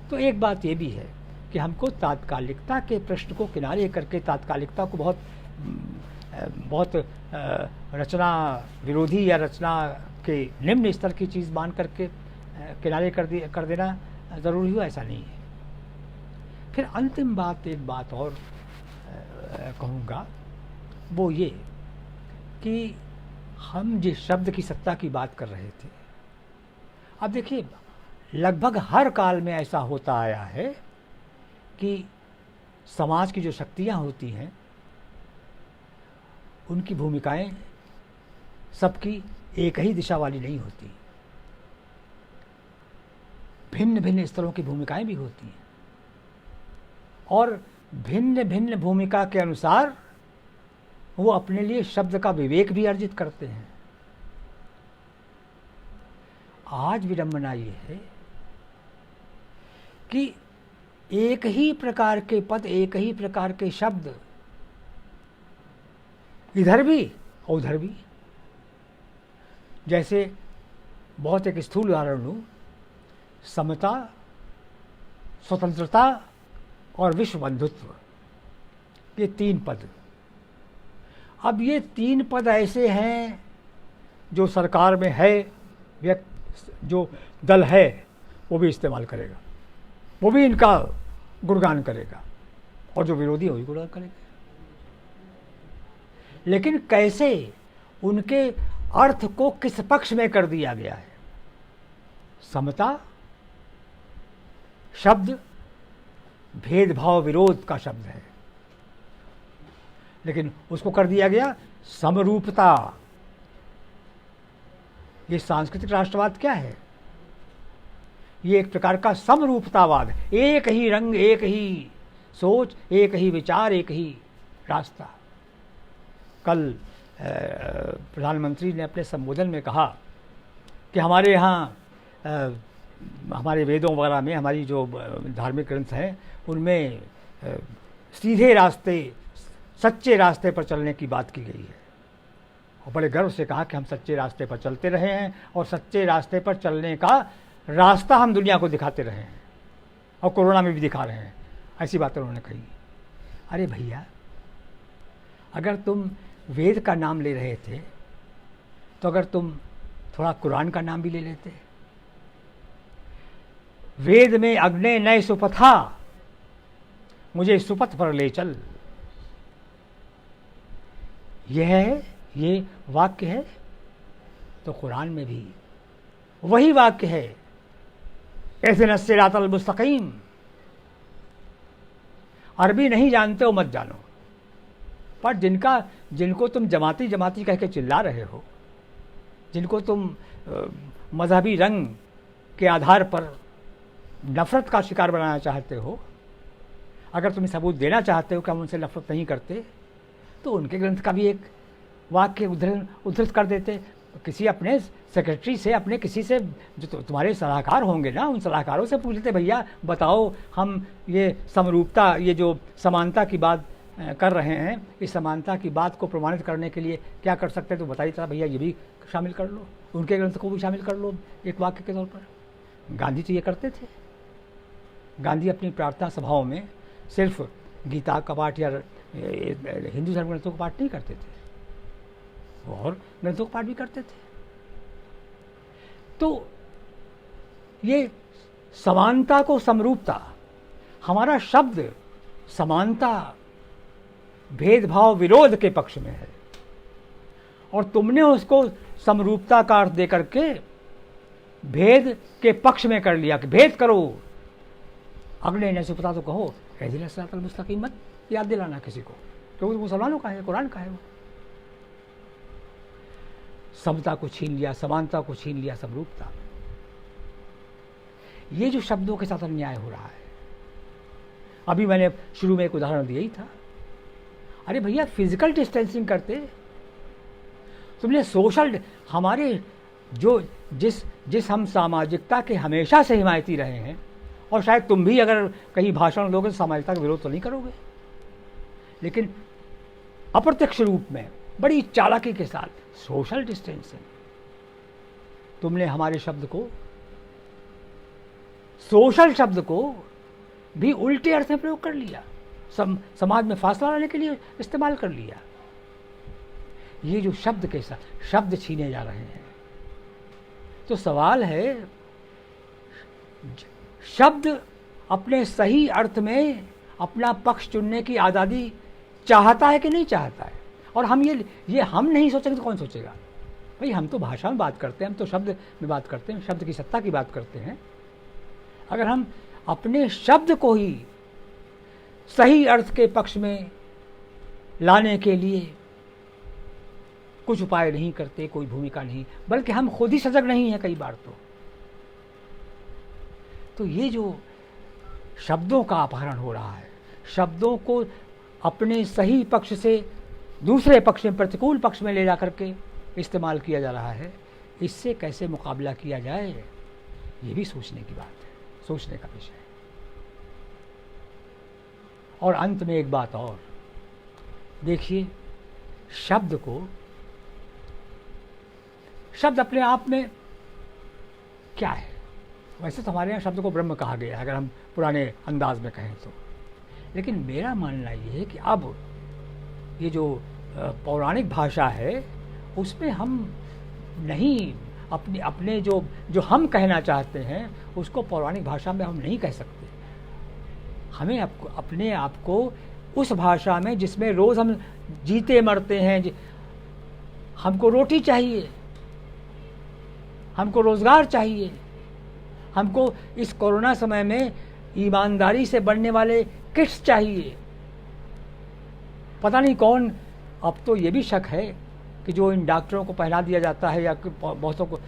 तो एक बात ये भी है कि हमको तात्कालिकता के प्रश्न को किनारे करके, तात्कालिकता को बहुत रचना विरोधी या रचना के निम्न स्तर की चीज़ मान करके किनारे कर देना ज़रूरी हो, ऐसा नहीं है। फिर अंतिम बात, एक बात और कहूँगा, वो ये कि हम जिस शब्द की सत्ता की बात कर रहे थे, अब देखिए लगभग हर काल में ऐसा होता आया है कि समाज की जो शक्तियाँ होती हैं उनकी भूमिकाएं सबकी एक ही दिशा वाली नहीं होती, भिन्न भिन्न स्तरों की भूमिकाएं भी होती हैं, और भिन्न भिन्न भूमिका के अनुसार वो अपने लिए शब्द का विवेक भी अर्जित करते हैं। आज विडंबना ये है कि एक ही प्रकार के पद, एक ही प्रकार के शब्द इधर भी और उधर भी, जैसे बहुत एक स्थूल उदाहरण लूँ, समता, स्वतंत्रता और विश्व बंधुत्व, ये तीन पद। अब ये तीन पद ऐसे हैं जो सरकार में है, जो दल है वो भी इस्तेमाल करेगा, वो भी इनका गुणगान करेगा, और जो विरोधी है वही गुणगान करेगा। लेकिन कैसे उनके अर्थ को किस पक्ष में कर दिया गया है? समता शब्द भेदभाव विरोध का शब्द है, लेकिन उसको कर दिया गया समरूपता। ये सांस्कृतिक राष्ट्रवाद क्या है? ये एक प्रकार का समरूपतावाद है, एक ही रंग, एक ही सोच, एक ही विचार, एक ही रास्ता। कल प्रधानमंत्री ने अपने संबोधन में कहा कि हमारे यहाँ हमारे वेदों वगैरह में, हमारी जो धार्मिक ग्रंथ हैं उनमें सीधे रास्ते, सच्चे रास्ते पर चलने की बात की गई है, और बड़े गर्व से कहा कि हम सच्चे रास्ते पर चलते रहे हैं और सच्चे रास्ते पर चलने का रास्ता हम दुनिया को दिखाते रहे हैं, और कोरोना में भी दिखा रहे हैं। ऐसी बातें उन्होंने कही। अरे भैया, अगर तुम वेद का नाम ले रहे थे तो अगर तुम थोड़ा कुरान का नाम भी ले लेते। वेद में अग्ने नए सुपथा, मुझे सुपथ पर ले चल, यह है, ये वाक्य है। तो कुरान में भी वही वाक्य है, इहदिनस सिरातल मुस्तकीम, अरबी नहीं जानते हो मत जानो, पर जिनको तुम जमाती जमाती कह के चिल्ला रहे हो, जिनको तुम मजहबी रंग के आधार पर नफ़रत का शिकार बनाना चाहते हो, अगर तुम सबूत देना चाहते हो कि हम उनसे नफ़रत नहीं करते, तो उनके ग्रंथ का भी एक वाक्य उद्धृत कर देते, किसी अपने सेक्रेटरी से, अपने किसी से जो तुम्हारे सलाहकार होंगे ना, उन सलाहकारों से पूछ लेते, भैया बताओ हम ये समरूपता, ये जो समानता की बात कर रहे हैं, इस समानता की बात को प्रमाणित करने के लिए क्या कर सकते हैं, तो बताइए था भैया, ये भी शामिल कर लो, उनके ग्रंथ को भी शामिल कर लो एक वाक्य के तौर पर। गांधी तो ये करते थे। गांधी अपनी प्रार्थना सभाओं में सिर्फ गीता का पाठ या हिंदू धर्म ग्रंथों का पाठ नहीं करते थे, वो और ग्रंथों का पाठ भी करते थे। तो ये समानता को समरूपता, हमारा शब्द समानता भेदभाव विरोध के पक्ष में है, और तुमने उसको समरूपता का अर्थ दे करके भेद के पक्ष में कर लिया कि भेद करो। अगले ने से पता तो कहो इहदिना सिरातल मुस्तकीम मत याद दिलाना किसी को, क्योंकि तो मुसलमानों का है, कुरान का है वो। समता को छीन लिया, समानता को छीन लिया, समरूपता। ये जो शब्दों के साथ अन्याय हो रहा है, अभी मैंने शुरू में एक उदाहरण दिया ही था। अरे भैया, फिजिकल डिस्टेंसिंग करते, तुमने सोशल, हमारे जो जिस हम सामाजिकता के हमेशा से हिमायती रहे हैं, और शायद तुम भी अगर कहीं भाषण दोगे तो सामाजिकता का विरोध तो नहीं करोगे, लेकिन अप्रत्यक्ष रूप में बड़ी चालाकी के साथ सोशल डिस्टेंसिंग, तुमने हमारे शब्द को, सोशल शब्द को भी उल्टे अर्थ में प्रयोग कर लिया, समाज में फासला लाने के लिए इस्तेमाल कर लिया। ये जो शब्द के साथ शब्द छीने जा रहे हैं, तो सवाल है, शब्द अपने सही अर्थ में अपना पक्ष चुनने की आज़ादी चाहता है कि नहीं चाहता है? और हम ये हम नहीं सोचेंगे तो कौन सोचेगा? भाई, हम तो भाषा में बात करते हैं, हम तो शब्द में बात करते हैं, शब्द की सत्ता की बात करते हैं। अगर हम अपने शब्द को ही सही अर्थ के पक्ष में लाने के लिए कुछ उपाय नहीं करते, कोई भूमिका नहीं, बल्कि हम खुद ही सजग नहीं हैं कई बार तो ये जो शब्दों का अपहरण हो रहा है, शब्दों को अपने सही पक्ष से दूसरे पक्ष में, प्रतिकूल पक्ष में ले जा करके इस्तेमाल किया जा रहा है, इससे कैसे मुकाबला किया जाए, ये भी सोचने की बात है, सोचने का विषय है। और अंत में एक बात और देखिए, शब्द अपने आप में क्या है? वैसे तो हमारे यहाँ शब्द को ब्रह्म कहा गया है, अगर हम पुराने अंदाज में कहें तो, लेकिन मेरा मानना ये है कि अब ये जो पौराणिक भाषा है, उसमें हम नहीं अपने जो हम कहना चाहते हैं उसको पौराणिक भाषा में हम नहीं कह सकते। हमें अपने आप को उस भाषा में जिसमें रोज़ हम जीते मरते हैं, हमको रोटी चाहिए, हमको रोज़गार चाहिए, हमको इस कोरोना समय में ईमानदारी से बनने वाले किट्स चाहिए। पता नहीं कौन, अब तो ये भी शक है कि जो इन डॉक्टरों को पहना दिया जाता है, या बहुतों को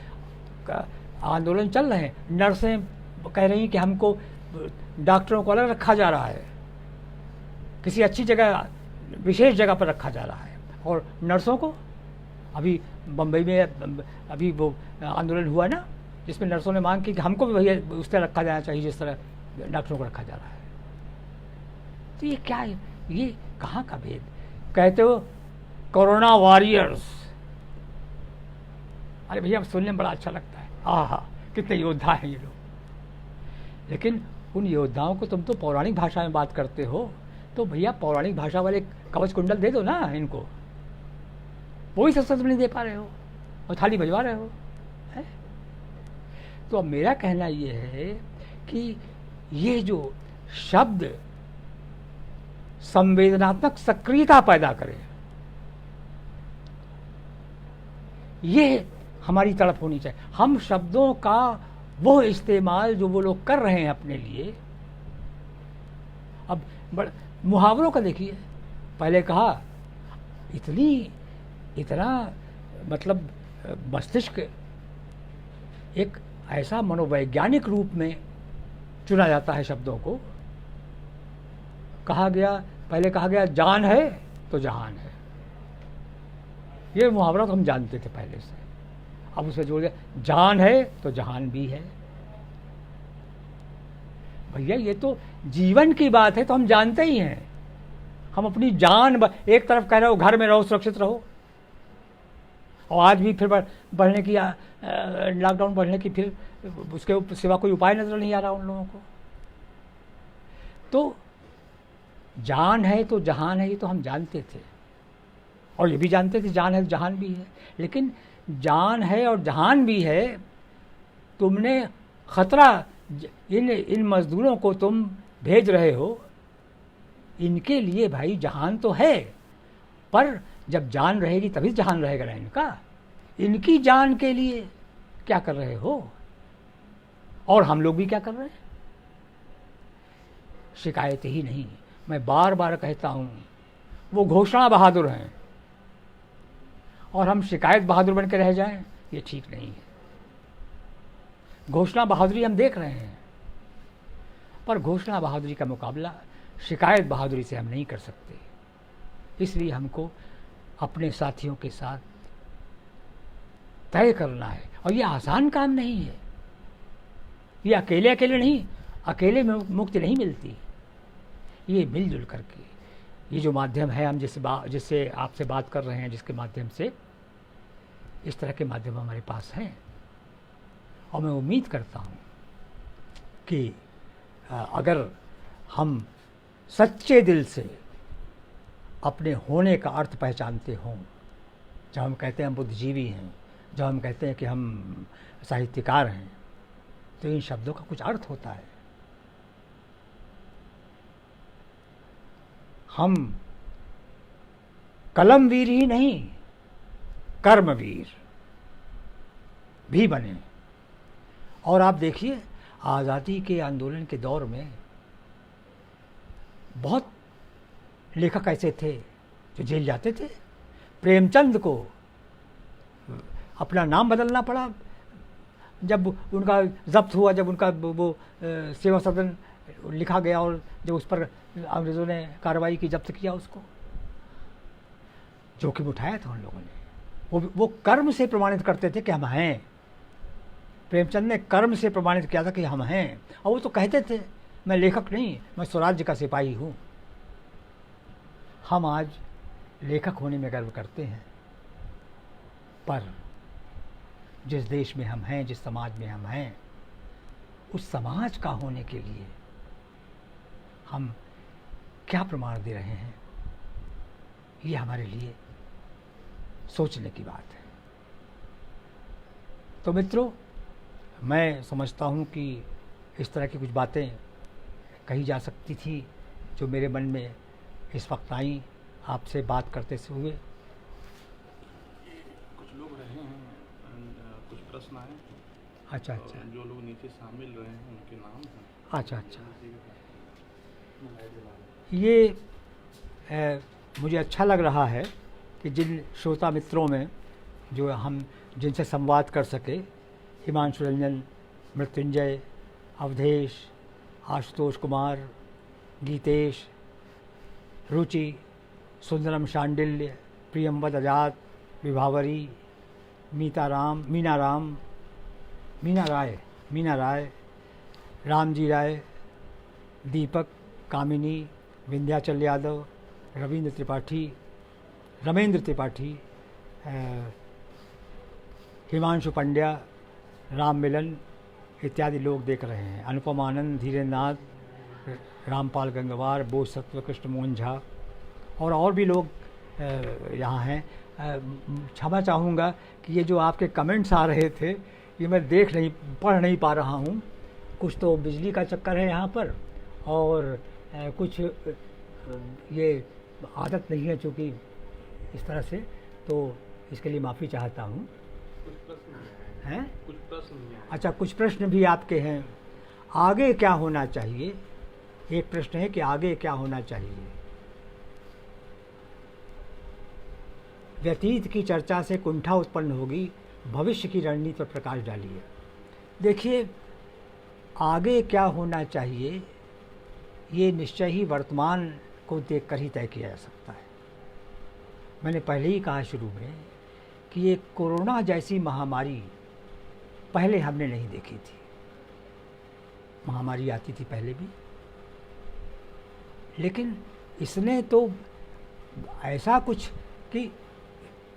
आंदोलन चल रहे हैं, नर्सें कह रही हैं कि हमको डॉक्टरों को अलग रखा जा रहा है, किसी अच्छी जगह, विशेष जगह पर रखा जा रहा है, और नर्सों को, अभी बम्बई में अभी वो आंदोलन हुआ ना, जिसमें नर्सों ने मांग की कि हमको भी भैया उस तरह रखा जाना चाहिए जिस तरह डॉक्टरों को रखा जा रहा है। तो ये क्या है? ये कहाँ का भेद? कहते हो कोरोना वॉरियर्स, अरे भैया सुनने में बड़ा अच्छा लगता है, आहा कितने योद्धा हैं ये लोग, लेकिन उन योद्धाओं को तुम तो पौराणिक भाषा में बात करते हो, तो भैया पौराणिक भाषा वाले कवच कुंडल दे दो ना इनको, वो ही सस्ता तुम नहीं दे पा रहे हो और थाली बजवा रहे हो है? तो अब मेरा कहना ये है कि ये जो शब्द संवेदनात्मक सक्रियता पैदा करे, ये हमारी तड़प होनी चाहिए। हम शब्दों का वो इस्तेमाल जो वो लोग कर रहे हैं अपने लिए, अब मुहावरों का देखिए, पहले कहा इतना मतलब मस्तिष्क एक ऐसा मनोवैज्ञानिक रूप में चुना जाता है शब्दों को। पहले कहा गया जान है तो जहान है, ये मुहावरा तो हम जानते थे पहले से। अब उसे जोड़ दिया जान है तो जहान भी है। भैया ये तो जीवन की बात है, तो हम जानते ही हैं। हम अपनी जान एक तरफ कह रहे हो घर में रहो, सुरक्षित रहो, और आज भी फिर बढ़ने की लॉकडाउन बढ़ने की फिर उसके सिवा कोई उपाय नजर नहीं आ रहा उन लोगों को। तो जान है तो जहान है, ये तो हम जानते थे, और ये भी जानते थे जान है तो जहान भी है। लेकिन जान है और जहान भी है, तुमने खतरा, इन मजदूरों को तुम भेज रहे हो, इनके लिए भाई जहान तो है, पर जब जान रहेगी तभी जहान रहेगा ना इनका। इनकी जान के लिए क्या कर रहे हो, और हम लोग भी क्या कर रहे हैं? शिकायत ही नहीं। मैं बार बार कहता हूं, वो घोषणा बहादुर हैं और हम शिकायत बहादुर बन के रह जाएं, ये ठीक नहीं है। घोषणा बहादुरी हम देख रहे हैं, पर घोषणा बहादुरी का मुकाबला शिकायत बहादुरी से हम नहीं कर सकते। इसलिए हमको अपने साथियों के साथ तय करना है, और ये आसान काम नहीं है। ये अकेले अकेले नहीं, अकेले में मुक्ति नहीं मिलती। ये मिलजुल करके, ये जो माध्यम है, हम जिससे आपसे बात कर रहे हैं, जिसके माध्यम से, इस तरह के माध्यम हमारे पास हैं, और मैं उम्मीद करता हूँ कि अगर हम सच्चे दिल से अपने होने का अर्थ पहचानते हों, जब हम कहते हैं हम बुद्धिजीवी हैं, जब हम कहते हैं कि हम साहित्यकार हैं, तो इन शब्दों का कुछ अर्थ होता है। हम कलमवीर ही नहीं, कर्मवीर भी बने। और आप देखिए, आज़ादी के आंदोलन के दौर में बहुत लेखक ऐसे थे जो जेल जाते थे। प्रेमचंद को अपना नाम बदलना पड़ा जब उनका जब्त हुआ, जब उनका वो सेवा सदन लिखा गया, और जब उस पर अंग्रेज़ों ने कार्रवाई की, जब्त किया उसको, जोखिम उठाया था उन लोगों ने। वो कर्म से प्रमाणित करते थे कि हम हैं। प्रेमचंद ने कर्म से प्रमाणित किया था कि हम हैं, और वो तो कहते थे मैं लेखक नहीं, मैं स्वराज्य का सिपाही हूँ। हम आज लेखक होने में गर्व करते हैं, पर जिस देश में हम हैं, जिस समाज में हम हैं, उस समाज का होने के लिए हम क्या प्रमाण दे रहे हैं, ये हमारे लिए सोचने की बात है। तो मित्रों, मैं समझता हूँ कि इस तरह की कुछ बातें कही जा सकती थी जो मेरे मन में इस वक्त आई आपसे बात करते हुए। कुछ लोग रहे हैं, कुछ प्रश्न आए। अच्छा। जो लोग नीचे शामिल रहे हैं उनके नाम हैं। अच्छा। ये मुझे अच्छा लग रहा है कि जिन श्रोता मित्रों में जो हम जिनसे संवाद कर सके, हिमांशु रंजन, मृत्युंजय, अवधेश, आशुतोष कुमार, गीतेश, रुचि, सुंदरम शांडिल्य, प्रियंवद आजाद, विभावरी, मीना राय, रामजी राय, दीपक, कामिनी, विंध्याचल यादव, रमेंद्र त्रिपाठी, हिमांशु पंड्या, राम मिलन इत्यादि लोग देख रहे हैं। अनुपम आनंद, धीरेन्द्र नाथ, रामपाल गंगवार, बोध सत्व, कृष्ण मोहन झा, और भी लोग यहाँ हैं। क्षमा चाहूँगा कि ये जो आपके कमेंट्स आ रहे थे, ये मैं पढ़ नहीं पा रहा हूँ। कुछ तो बिजली का चक्कर है यहाँ पर, और कुछ ये आदत नहीं है चूँकि इस तरह से, तो इसके लिए माफ़ी चाहता हूँ। हैं? कुछ प्रश्न हैं। अच्छा, कुछ प्रश्न भी आपके हैं। आगे क्या होना चाहिए एक प्रश्न है कि आगे क्या होना चाहिए। व्यतीत की चर्चा से कुंठा उत्पन्न होगी, भविष्य की रणनीति पर प्रकाश डालिए। देखिए, आगे क्या होना चाहिए ये निश्चय ही वर्तमान को देखकर ही तय किया जा सकता है। मैंने पहले ही कहा शुरू में कि ये कोरोना जैसी महामारी पहले हमने नहीं देखी थी। महामारी आती थी पहले भी, लेकिन इसने तो ऐसा कुछ कि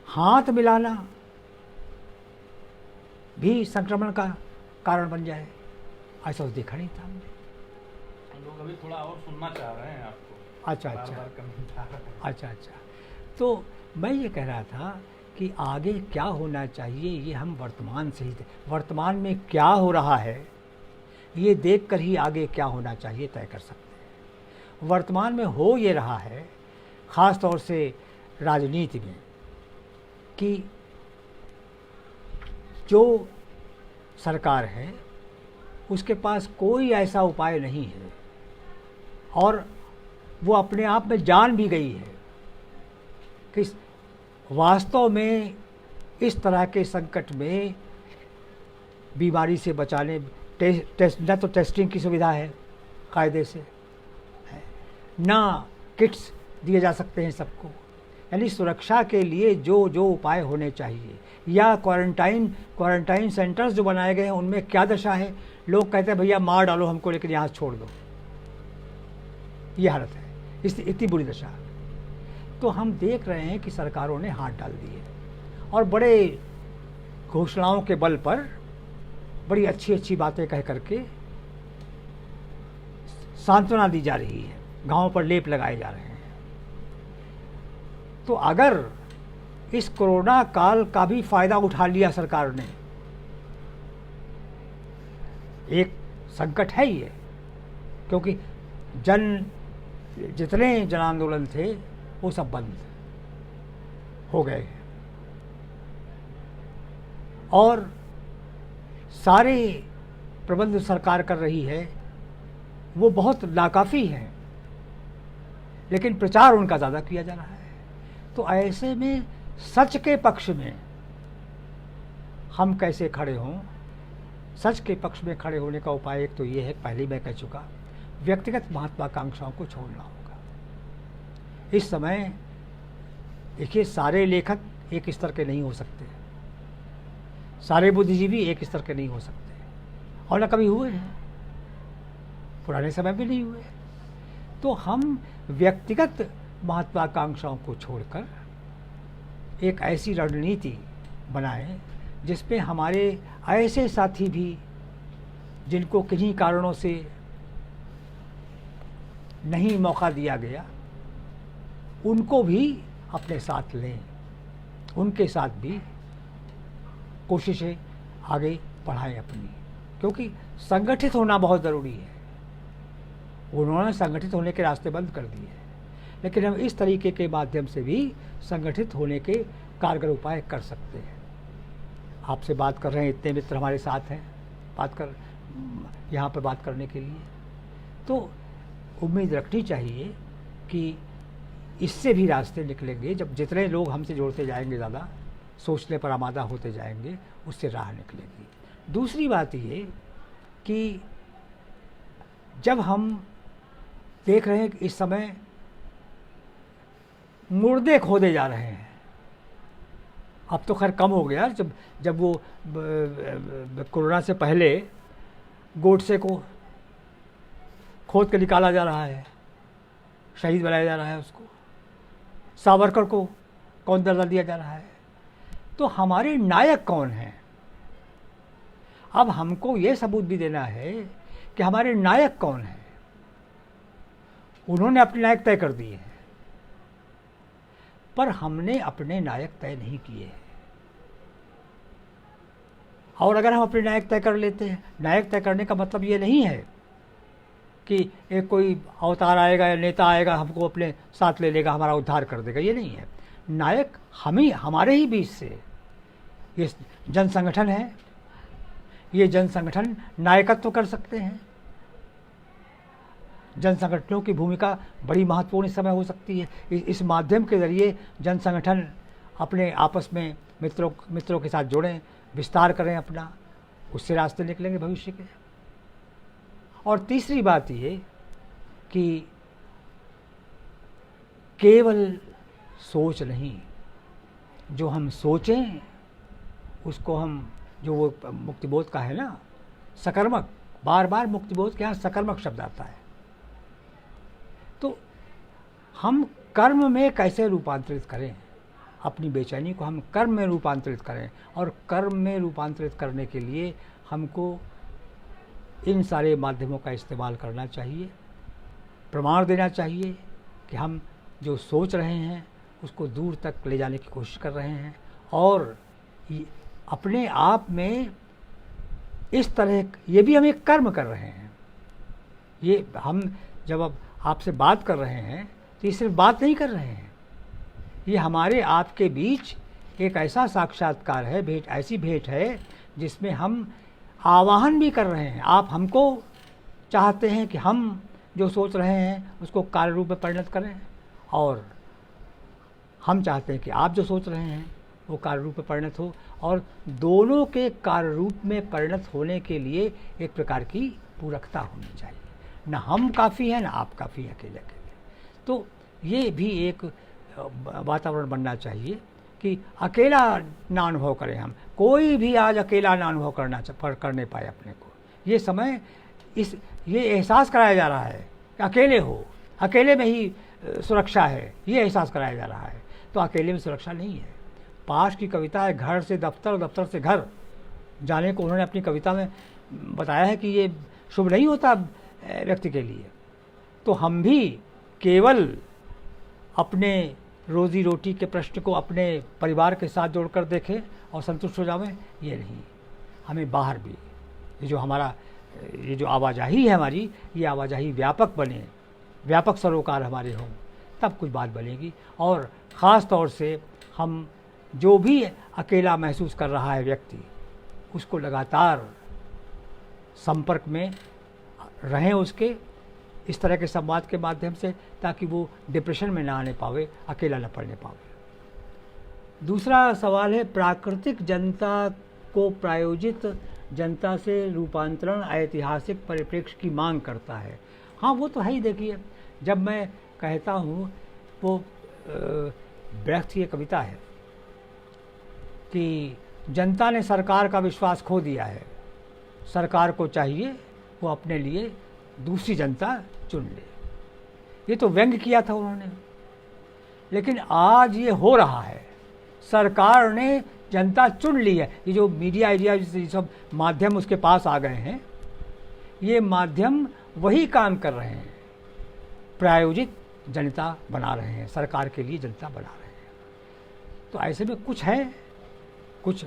हाथ मिलाना भी संक्रमण का कारण बन जाए, ऐसा तो देखा नहीं था हमने। हम लोग अभी थोड़ा और सुनना चाह रहे हैं आपको। अच्छा बार अच्छा बार कमेंट आ रहा है। अच्छा। तो मैं ये कह रहा था कि आगे क्या होना चाहिए ये हम वर्तमान से ही, वर्तमान में क्या हो रहा है ये देखकर ही आगे क्या होना चाहिए तय कर सकते हैं। वर्तमान में हो ये रहा है, ख़ास तौर से राजनीति में, कि जो सरकार है उसके पास कोई ऐसा उपाय नहीं है, और वो अपने आप में जान भी गई है कि वास्तव में इस तरह के संकट में बीमारी से बचाने न तो टेस्टिंग की सुविधा है कायदे से, ना किट्स दिए जा सकते हैं सबको। यानी सुरक्षा के लिए जो जो उपाय होने चाहिए, या क्वारंटाइन सेंटर्स जो बनाए गए हैं उनमें क्या दशा है। लोग कहते हैं भैया मार डालो हमको लेकिन यहाँ छोड़ दो, ये हालत है, इतनी बुरी दशा। तो हम देख रहे हैं कि सरकारों ने हाथ डाल दिए और बड़े घोषणाओं के बल पर बड़ी अच्छी अच्छी बातें कह करके सांत्वना दी जा रही है, घावों पर लेप लगाए जा रहे हैं। तो अगर इस कोरोना काल का भी फायदा उठा लिया सरकार ने, एक संकट है ये, क्योंकि जितने जन आंदोलन थे वो सब बंद हो गए और सारे प्रबंध सरकार कर रही है वो बहुत नाकाफ़ी हैं, लेकिन प्रचार उनका ज़्यादा किया जा रहा है। तो ऐसे में सच के पक्ष में हम कैसे खड़े हों। सच के पक्ष में खड़े होने का उपाय एक तो ये है, पहले मैं कह चुका, व्यक्तिगत महत्वाकांक्षाओं को छोड़ना होगा। इस समय देखिए, सारे लेखक एक स्तर के नहीं हो सकते, सारे बुद्धिजीवी एक स्तर के नहीं हो सकते, और न कभी हुए हैं, पुराने समय में नहीं हुए। तो हम व्यक्तिगत महत्वाकांक्षाओं को छोड़कर एक ऐसी रणनीति बनाएं जिसपे हमारे ऐसे साथी भी जिनको किन्हीं कारणों से नहीं मौका दिया गया, उनको भी अपने साथ लें, उनके साथ भी कोशिशें आगे बढ़ाएं अपनी, क्योंकि संगठित होना बहुत ज़रूरी है। उन्होंने संगठित होने के रास्ते बंद कर दिए हैं, लेकिन हम इस तरीके के माध्यम से भी संगठित होने के कारगर उपाय कर सकते हैं। आपसे बात कर रहे हैं, इतने मित्र हमारे साथ हैं यहाँ पर बात करने के लिए, तो उम्मीद रखनी चाहिए कि इससे भी रास्ते निकलेंगे। जब जितने लोग हमसे जुड़ते जाएंगे, ज़्यादा सोचने पर आमादा होते जाएंगे, उससे राह निकलेगी। दूसरी बात ये कि जब हम देख रहे हैं कि इस समय मुर्दे खोदे जा रहे हैं, अब तो खैर कम हो गया, जब वो कोरोना से पहले गोडसे को खोद के निकाला जा रहा है, शहीद बनाया जा रहा है, उसको सावरकर को कौन दर्जा दिया जा रहा है। तो हमारे नायक कौन हैं? अब हमको ये सबूत भी देना है कि हमारे नायक कौन हैं। उन्होंने अपने नायक तय कर दिए हैं, पर हमने अपने नायक तय नहीं किए हैं। और अगर हम अपने नायक तय कर लेते हैं, नायक तय करने का मतलब ये नहीं है कि एक कोई अवतार आएगा या नेता आएगा हमको अपने साथ ले लेगा, हमारा उद्धार कर देगा, ये नहीं है। नायक हम ही, हमारे ही बीच से ये जन संगठन है, ये जन संगठन नायकत्व कर सकते हैं। जन संगठनों की भूमिका बड़ी महत्वपूर्ण इस समय हो सकती है। इस माध्यम के ज़रिए जन संगठन अपने आपस में मित्रों के साथ जुड़ें, विस्तार करें अपना, उससे रास्ते निकलेंगे भविष्य के। और तीसरी बात ये कि केवल सोच नहीं, जो हम सोचें उसको हम, जो वो मुक्तिबोध का है ना, सकर्मक, बार बार मुक्तिबोध के यहाँ सकर्मक शब्द आता है। तो हम कर्म में कैसे रूपांतरित करें, अपनी बेचैनी को हम कर्म में रूपांतरित करें, और कर्म में रूपांतरित करने के लिए हमको इन सारे माध्यमों का इस्तेमाल करना चाहिए। प्रमाण देना चाहिए कि हम जो सोच रहे हैं उसको दूर तक ले जाने की कोशिश कर रहे हैं, और अपने आप में इस तरह ये भी हम एक कर्म कर रहे हैं। ये हम जब अब आपसे बात कर रहे हैं तो ये सिर्फ बात नहीं कर रहे हैं, ये हमारे आपके बीच एक ऐसा साक्षात्कार है, भेंट, ऐसी भेंट है जिसमें हम आवाहन भी कर रहे हैं। आप हमको चाहते हैं कि हम जो सोच रहे हैं उसको कार्य रूप में परिणत करें, और हम चाहते हैं कि आप जो सोच रहे हैं वो कार्य रूप में परिणत हो, और दोनों के कार्य रूप में परिणत होने के लिए एक प्रकार की पूरकता होनी चाहिए। न हम काफ़ी हैं, न आप काफ़ी हैं अकेले अकेले। तो ये भी एक वातावरण बनना चाहिए कि अकेला ना अनुभव करें हम। कोई भी आज अकेला ना अनुभव करने पाए अपने को। ये समय ये एहसास कराया जा रहा है कि अकेले हो, अकेले में ही सुरक्षा है, ये एहसास कराया जा रहा है। तो अकेले में सुरक्षा नहीं है। पाश की कविता है, घर से दफ्तर, दफ्तर से घर जाने को उन्होंने अपनी कविता में बताया है कि ये शुभ नहीं होता व्यक्ति के लिए। तो हम भी केवल अपने रोज़ी रोटी के प्रश्न को अपने परिवार के साथ जोड़कर देखें और संतुष्ट हो जावें, ये नहीं। हमें बाहर भी ये जो आवाजाही है हमारी, ये आवाजाही व्यापक बने, व्यापक सरोकार हमारे हों, तब कुछ बात बनेगी। और ख़ास तौर से हम जो भी अकेला महसूस कर रहा है व्यक्ति, उसको लगातार संपर्क में रहें उसके, इस तरह के संवाद के माध्यम से, ताकि वो डिप्रेशन में ना आने पावे, अकेला न पड़ने पावे। दूसरा सवाल है, प्राकृतिक जनता को प्रायोजित जनता से रूपांतरण ऐतिहासिक परिप्रेक्ष्य की मांग करता है। हाँ, वो तो है ही। देखिए, जब मैं कहता हूँ, वो ब्रेख्त की कविता है कि जनता ने सरकार का विश्वास खो दिया है, सरकार को चाहिए वो अपने लिए दूसरी जनता चुन ले। ये तो व्यंग किया था उन्होंने, लेकिन आज ये हो रहा है। सरकार ने जनता चुन ली है। ये जो मीडिया आइडिया, ये सब माध्यम उसके पास आ गए हैं, ये माध्यम वही काम कर रहे हैं, प्रायोजित जनता बना रहे हैं, सरकार के लिए जनता बना रहे हैं। तो ऐसे में कुछ है, कुछ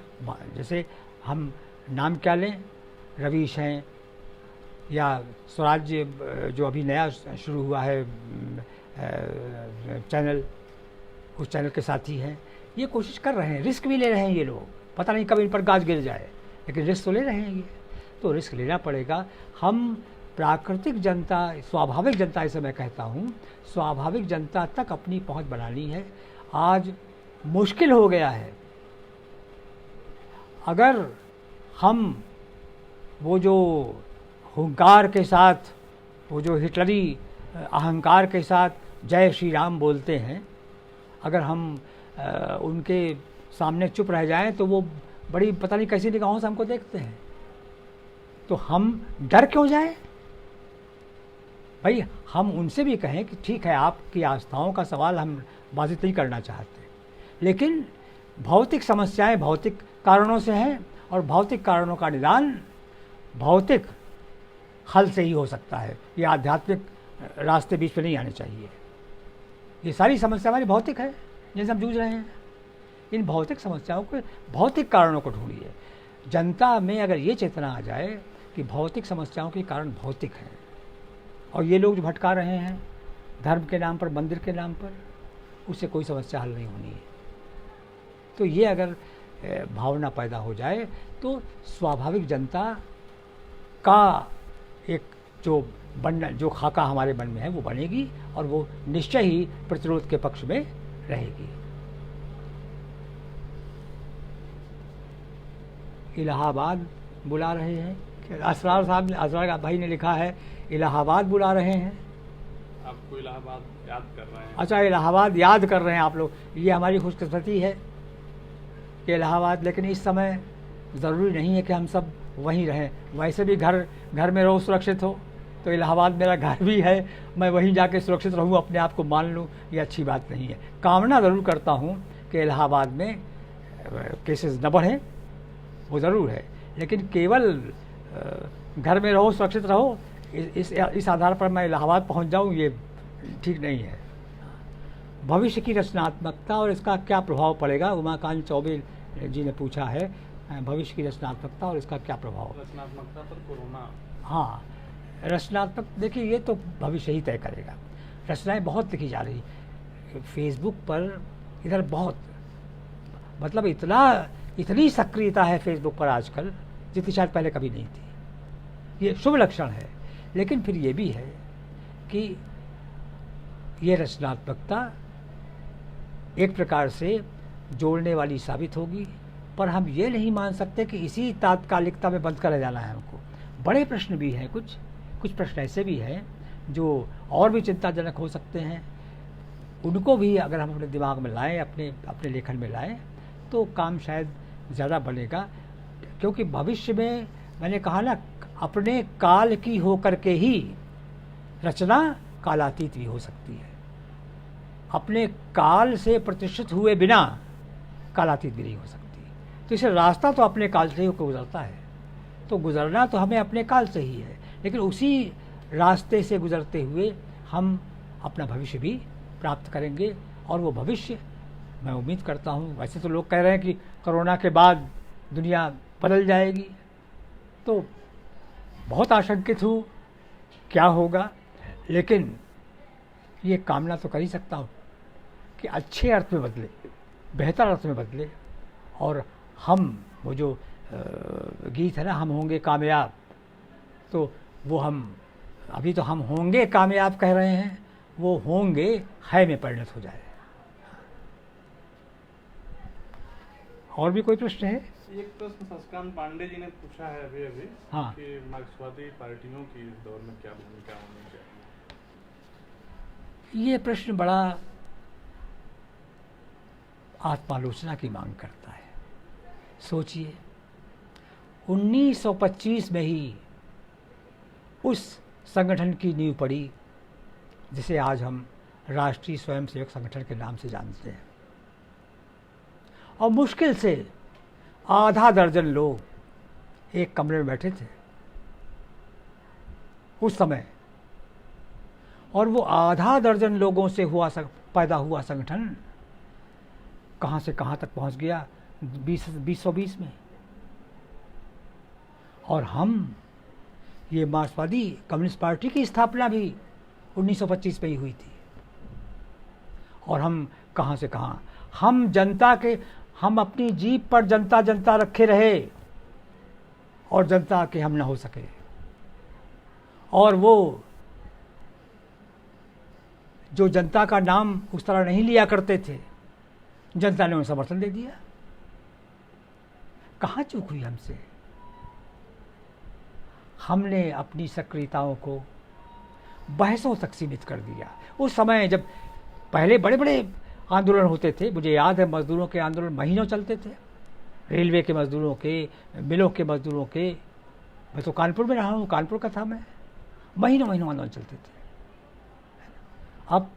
जैसे हम नाम क्या लें, रवीश हैं, या स्वराज्य जो अभी नया शुरू हुआ है चैनल, उस चैनल के साथी हैं। ये कोशिश कर रहे हैं, रिस्क भी ले रहे हैं ये लोग। पता नहीं कब इन पर गाज गिर जाए, लेकिन रिस्क तो ले रहे हैं ये। तो रिस्क लेना पड़ेगा। हम प्राकृतिक जनता, स्वाभाविक जनता, इसे मैं कहता हूँ, स्वाभाविक जनता तक अपनी पहुँच बनानी है। आज मुश्किल हो गया है। अगर हम वो जो हुंकार के साथ, वो जो हिटलरी अहंकार के साथ जय श्री राम बोलते हैं, अगर हम उनके सामने चुप रह जाएं तो वो बड़ी पता नहीं कैसी निगाहों से हमको देखते हैं। तो हम डर क्यों जाएं? भाई, हम उनसे भी कहें कि ठीक है, आपकी आस्थाओं का सवाल हम बाजित नहीं करना चाहते, लेकिन भौतिक समस्याएं भौतिक कारणों से हैं, और भौतिक कारणों का निदान भौतिक हल से ही हो सकता है। ये आध्यात्मिक रास्ते बीच में नहीं आने चाहिए। ये सारी समस्या हमारी भौतिक है, जिनसे हम जूझ रहे हैं। इन भौतिक समस्याओं के भौतिक कारणों को ढूंढिए। जनता में अगर ये चेतना आ जाए कि भौतिक समस्याओं के कारण भौतिक हैं, और ये लोग जो भटका रहे हैं धर्म के नाम पर, मंदिर के नाम पर, उससे कोई समस्या हल नहीं होनी है। तो ये अगर भावना पैदा हो जाए तो स्वाभाविक जनता का एक जो बनना, जो खाका हमारे मन में है वो बनेगी और वो निश्चय ही प्रतिरोध के पक्ष में रहेगी। इलाहाबाद बुला रहे हैं, असरार भाई ने लिखा है इलाहाबाद बुला रहे हैं। आपको इलाहाबाद याद कर रहे हैं? अच्छा, इलाहाबाद याद कर रहे हैं आप लोग, ये हमारी खुशकिस्मती है कि इलाहाबाद, लेकिन इस समय ज़रूरी नहीं है कि हम सब वहीं रहें। वैसे भी घर में रहो, सुरक्षित हो, तो इलाहाबाद मेरा घर भी है, मैं वहीं जाके सुरक्षित रहूँ, अपने आप को मान लूँ, ये अच्छी बात नहीं है। कामना ज़रूर करता हूँ कि इलाहाबाद में केसेस न बढ़ें, वो ज़रूर है, लेकिन केवल घर में रहो, सुरक्षित रहो, इस आधार पर मैं इलाहाबाद पहुंच जाऊं, ये ठीक नहीं है। भविष्य की रचनात्मकता और इसका क्या प्रभाव पड़ेगा, उमाकांत चौबे जी ने पूछा है, भविष्य की रचनात्मकता और इसका क्या प्रभाव। रचनात्मकता पर कोरोना। हाँ, रचनात्मक, देखिए ये तो भविष्य ही तय करेगा। रचनाएं बहुत लिखी जा रही, फेसबुक पर इधर बहुत, मतलब इतनी सक्रियता है फेसबुक पर आजकल जितनी शायद पहले कभी नहीं थी। ये शुभ लक्षण है, लेकिन फिर ये भी है कि ये रचनात्मकता एक प्रकार से जोड़ने वाली साबित होगी, पर हम ये नहीं मान सकते कि इसी तात्कालिकता में बंद कर जाना है हमको। बड़े प्रश्न भी हैं, कुछ प्रश्न ऐसे भी हैं जो और भी चिंताजनक हो सकते हैं, उनको भी अगर हम अपने दिमाग में लाएं, अपने लेखन में लाएं, तो काम शायद ज़्यादा बनेगा। क्योंकि भविष्य में, मैंने कहा ना, अपने काल की होकर के ही रचना कालातीत भी हो सकती है। अपने काल से प्रतिष्ठित हुए बिना कालातीत भी नहीं हो सकती। तो इसे रास्ता तो अपने काल से ही गुजरता है, तो गुजरना तो हमें अपने काल से ही है, लेकिन उसी रास्ते से गुजरते हुए हम अपना भविष्य भी प्राप्त करेंगे। और वो भविष्य मैं उम्मीद करता हूँ, वैसे तो लोग कह रहे हैं कि कोरोना के बाद दुनिया बदल जाएगी, तो बहुत आशंकित हूँ क्या होगा, लेकिन ये कामना तो कर ही सकता हूँ कि अच्छे अर्थ में बदले, बेहतर अर्थ में बदले। और हम, वो जो गीत है ना, हम होंगे कामयाब, तो वो अभी तो हम होंगे कामयाब कह रहे हैं, वो होंगे है में परिणत हो जाए। और भी कोई प्रश्न है? एक प्रश्न शशिकांत पांडे जी ने पूछा है अभी हाँ, कि मार्क्सवादी पार्टियों की इस दौर में क्या भूमिका होनी चाहिए। ये प्रश्न बड़ा आत्मालोचना की मांग करता है। सोचिए, 1925 में ही उस संगठन की नींव पड़ी जिसे आज हम राष्ट्रीय स्वयंसेवक संगठन के नाम से जानते हैं, और मुश्किल से आधा दर्जन लोग एक कमरे में बैठे थे उस समय, और वो आधा दर्जन लोगों से पैदा हुआ संगठन कहाँ से कहाँ तक पहुँच गया 2020 में। और हम, ये मार्क्सवादी कम्युनिस्ट पार्टी की स्थापना भी 1925 में ही हुई थी, और हम कहाँ से कहाँ, हम अपनी जीप पर जनता रखे रहे और जनता के हम न हो सके, और वो जो जनता का नाम उस तरह नहीं लिया करते थे, जनता ने उन्हें समर्थन दे दिया। कहाँ चूक हुई हमसे? हमने अपनी सक्रियताओं को बहसों तक सीमित कर दिया। उस समय जब पहले बड़े बड़े आंदोलन होते थे, मुझे याद है मजदूरों के आंदोलन महीनों चलते थे, रेलवे के मजदूरों के, मिलों के मजदूरों के। मैं तो कानपुर में रहा हूँ, कानपुर का था मैं, महीनों आंदोलन चलते थे। अब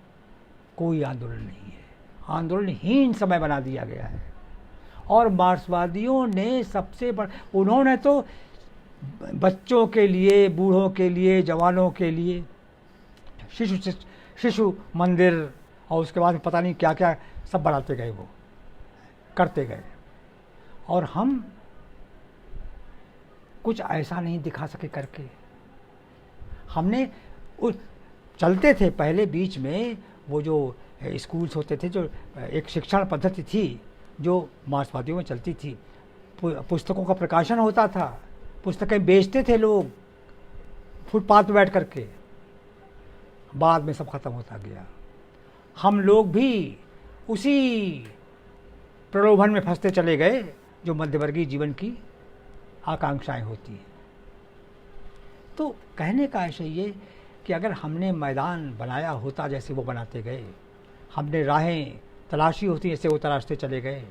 कोई आंदोलन नहीं है, आंदोलनहीन समय बना दिया गया है। और मार्क्सवादियों ने सबसे उन्होंने तो बच्चों के लिए, बूढ़ों के लिए, जवानों के लिए शिशु मंदिर, और उसके बाद पता नहीं क्या क्या सब बढ़ाते गए, वो करते गए। और हम कुछ ऐसा नहीं दिखा सके करके। हमने चलते थे पहले बीच में, वो जो स्कूल्स होते थे, जो एक शिक्षण पद्धति थी जो मार्क्सवादियों में चलती थी, पुस्तकों का प्रकाशन होता था, पुस्तकें बेचते थे लोग फुटपाथ पर बैठ करके, बाद में सब खत्म होता गया। हम लोग भी उसी प्रलोभन में फंसते चले गए जो मध्यवर्गीय जीवन की आकांक्षाएं होती हैं। तो कहने का आशय ये कि अगर हमने मैदान बनाया होता जैसे वो बनाते गए, हमने राहें तलाशी होती जैसे वो तलाशते चले गए,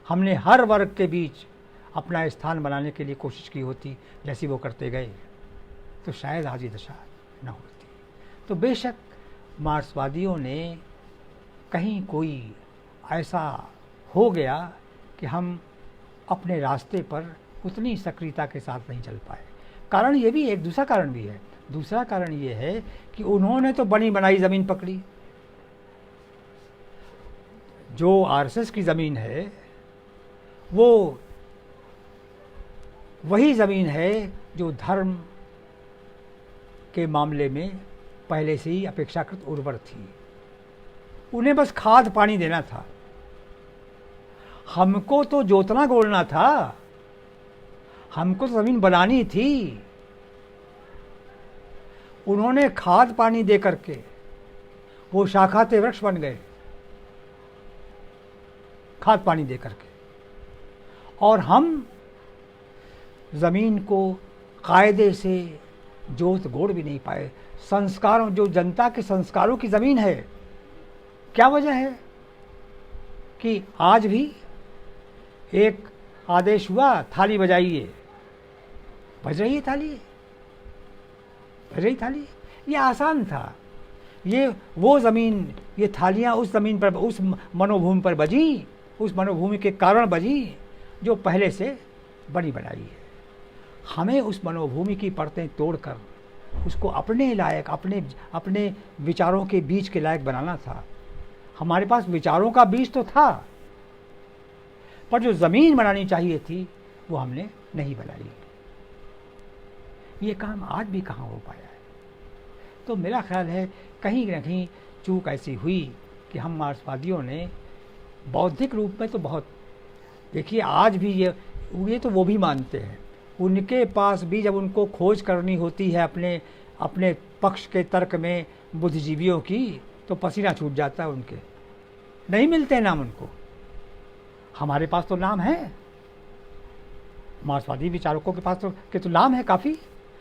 हमने हर वर्ग के बीच अपना स्थान बनाने के लिए कोशिश की होती जैसी वो करते गए, तो शायद आज ये दशा न होती। तो बेशक मार्क्सवादियों ने कहीं कोई ऐसा हो गया कि हम अपने रास्ते पर उतनी सक्रियता के साथ नहीं चल पाए। कारण ये भी, एक दूसरा कारण भी है। दूसरा कारण ये है कि उन्होंने तो बनी बनाई ज़मीन पकड़ी। जो आरएसएस की ज़मीन है वो वही ज़मीन है जो धर्म के मामले में पहले से ही अपेक्षाकृत उर्वर थी। उन्हें बस खाद पानी देना था, हमको तो जोतना गोड़ना था, हमको तो ज़मीन बनानी थी। उन्होंने खाद पानी दे करके वो शाखाते वृक्ष बन गए, खाद पानी दे करके। और हम ज़मीन को कायदे से जोत गोड़ भी नहीं पाए। संस्कारों, जो जनता के संस्कारों की ज़मीन है, क्या वजह है कि आज भी एक आदेश हुआ, थाली बजाइए, बज रही है थाली, बज रही थाली। ये आसान था। ये वो ज़मीन, ये थालियाँ उस ज़मीन पर, उस मनोभूमि पर बजी, उस मनोभूमि के कारण बजी जो पहले से बनी बनाई है। हमें उस मनोभूमि की परतें तोड़कर उसको अपने लायक, अपने विचारों के बीज के लायक बनाना था। हमारे पास विचारों का बीज तो था, पर जो ज़मीन बनानी चाहिए थी वो हमने नहीं बनाई। ये काम आज भी कहाँ हो पाया है। तो मेरा ख्याल है कहीं न कहीं चूक ऐसी हुई कि हम मार्क्सवादियों ने बौद्धिक रूप में तो बहुत, देखिए आज भी ये तो वो भी मानते हैं, उनके पास भी जब उनको खोज करनी होती है अपने पक्ष के तर्क में बुद्धिजीवियों की, तो पसीना छूट जाता है उनके, नहीं मिलते नाम उनको। हमारे पास तो नाम है, मार्क्सवादी विचारकों के पास तो नाम है काफ़ी,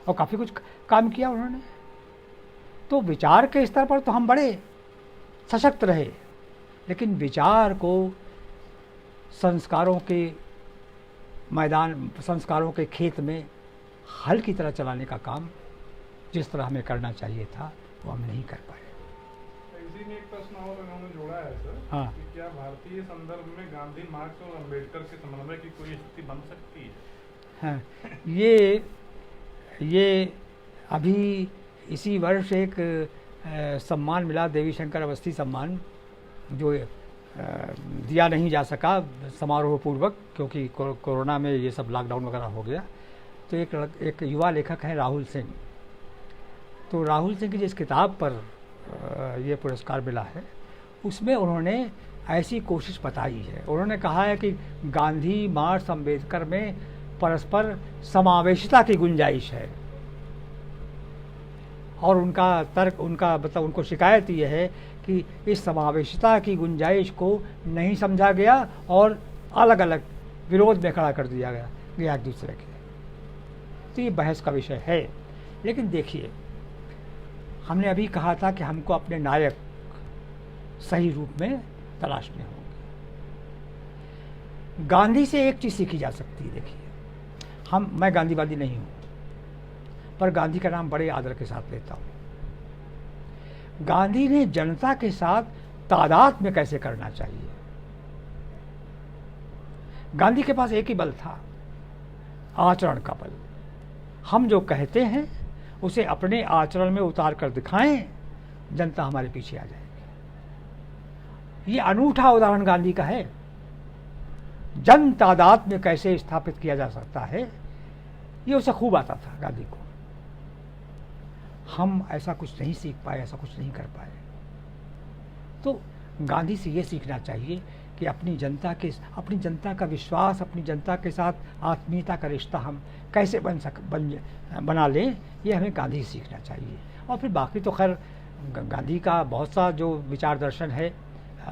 और काफ़ी कुछ काम किया उन्होंने। तो विचार के स्तर पर तो हम बड़े सशक्त रहे, लेकिन विचार को संस्कारों के मैदान, संस्कारों के खेत में हल की तरह चलाने का काम जिस तरह हमें करना चाहिए था वो हम नहीं कर पाए। इसी में एक प्रश्न और उन्होंने जोड़ा है सर, हाँ, कि क्या भारतीय संदर्भ में गांधी, मार्क्स और अंबेडकर के समन्वय की कोई स्थिति बन सकती है? हाँ, ये अभी इसी वर्ष एक सम्मान मिला, देवी शंकर अवस्थी सम्मान, जो दिया नहीं जा सका समारोह पूर्वक क्योंकि कोरोना में ये सब लॉकडाउन वगैरह हो गया। तो एक युवा लेखक हैं राहुल सिंह, तो राहुल सिंह की जिस किताब पर ये पुरस्कार मिला है उसमें उन्होंने ऐसी कोशिश बताई है। उन्होंने कहा है कि गांधी, मार्क्स, अम्बेडकर में परस्पर समावेशिता की गुंजाइश है, और उनका तर्क, उनका मतलब उनको शिकायत ये है कि इस समावेशिता की गुंजाइश को नहीं समझा गया और अलग अलग विरोध में खड़ा कर दिया गया एक दूसरे के। तो ये बहस का विषय है। लेकिन देखिए, हमने अभी कहा था कि हमको अपने नायक सही रूप में तलाशने होंगे। गांधी से एक चीज़ सीखी जा सकती है। देखिए, मैं गांधीवादी नहीं हूँ, पर गांधी का नाम बड़े आदर के साथ लेता हूँ। गांधी ने जनता के साथ तादाद में कैसे करना चाहिए, गांधी के पास एक ही बल था, आचरण का बल। हम जो कहते हैं उसे अपने आचरण में उतार कर दिखाएं, जनता हमारे पीछे आ जाएगी। ये अनूठा उदाहरण गांधी का है। जन तादाद में कैसे स्थापित किया जा सकता है, ये उसे खूब आता था गांधी को। हम ऐसा कुछ नहीं सीख पाए, ऐसा कुछ नहीं कर पाए। तो गांधी से ये सीखना चाहिए कि अपनी जनता का विश्वास, अपनी जनता के साथ आत्मीयता का रिश्ता हम कैसे बना लें, ये हमें गांधी से सीखना चाहिए। और फिर बाकी तो खैर गांधी का बहुत सा जो विचार दर्शन है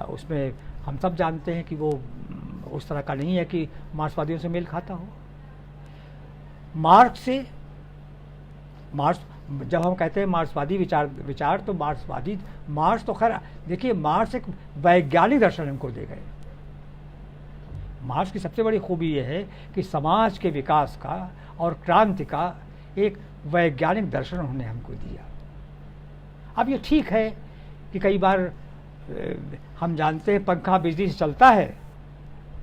उसमें हम सब जानते हैं कि वो उस तरह का नहीं है कि मार्क्सवादियों से मेल खाता हो। मार्क्स जब हम कहते हैं मार्क्सवादी विचार तो मार्क्स तो खैर देखिए, मार्क्स एक वैज्ञानिक दर्शन हमको दे गए। मार्क्स की सबसे बड़ी खूबी यह है कि समाज के विकास का और क्रांति का एक वैज्ञानिक दर्शन उन्होंने हमको दिया। अब ये ठीक है कि कई बार हम जानते हैं पंखा बिजली से चलता है,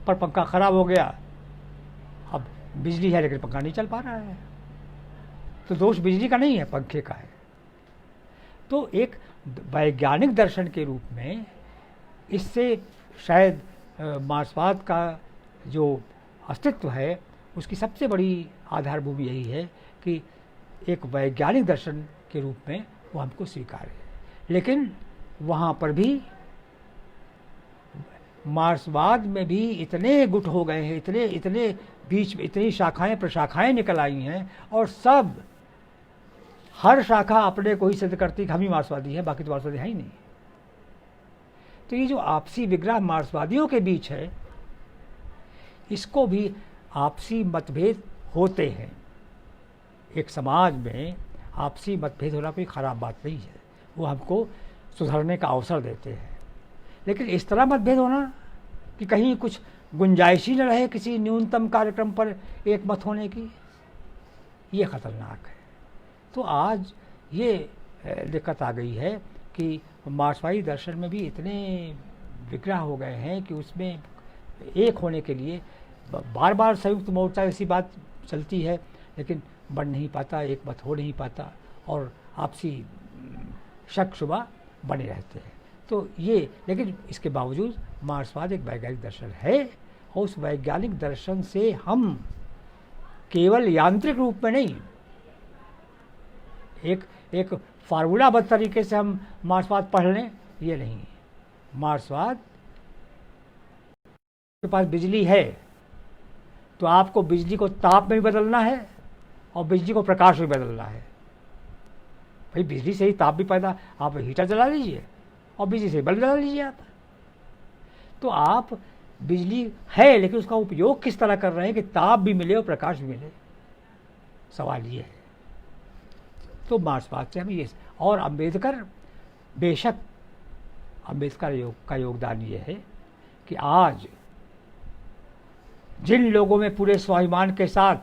पर पंखा खराब हो गया, अब बिजली है लेकिन पंखा नहीं चल पा रहा है, तो दोष बिजली का नहीं है, पंखे का है। तो एक वैज्ञानिक दर्शन के रूप में इससे शायद मार्क्सवाद का जो अस्तित्व है उसकी सबसे बड़ी आधारभूत यही है कि एक वैज्ञानिक दर्शन के रूप में वो हमको स्वीकार है। लेकिन वहाँ पर भी मार्क्सवाद में भी इतने गुट हो गए हैं, इतने बीच में इतनी शाखाएं प्रशाखाएं निकल आई हैं, और सब हर शाखा अपने को ही सिद्ध करती कि हम ही मार्क्सवादी हैं, बाकी तो मार्क्सवादी है ही नहीं। तो ये जो आपसी विग्रह मार्क्सवादियों के बीच है, इसको भी आपसी मतभेद होते हैं। एक समाज में आपसी मतभेद होना कोई ख़राब बात नहीं है, वो हमको सुधरने का अवसर देते हैं। लेकिन इस तरह मतभेद होना कि कहीं कुछ गुंजाइश ही न रहे किसी न्यूनतम कार्यक्रम पर एक मत होने की, ये ख़तरनाक है। तो आज ये दिक्कत आ गई है कि मार्क्सवादी दर्शन में भी इतने विग्रह हो गए हैं कि उसमें एक होने के लिए बार बार संयुक्त मोर्चा ऐसी बात चलती है, लेकिन बन नहीं पाता, एक मत हो नहीं पाता, और आपसी शक शुबा बने रहते हैं। तो ये, लेकिन इसके बावजूद मार्क्सवाद एक वैज्ञानिक दर्शन है, और उस वैज्ञानिक दर्शन से हम केवल यांत्रिक रूप में नहीं, एक फार्मूलाबद्ध तरीके से हम मार्क्सवाद पढ़ लें, ये नहीं। मार्क्सवाद के पास बिजली है तो आपको बिजली को ताप में भी बदलना है और बिजली को प्रकाश में बदलना है। भाई बिजली से ही ताप भी पैदा, आप हीटर जला लीजिए और बिजली से बल्ब जला लीजिए आप। तो आप बिजली है लेकिन उसका उपयोग किस तरह कर रहे हैं कि ताप भी मिले और प्रकाश भी मिले, सवाल ये है। तो मार्क्सवाद से हमें ये, और अम्बेडकर, बेशक अम्बेडकर का योगदान ये है कि आज जिन लोगों में पूरे स्वाभिमान के साथ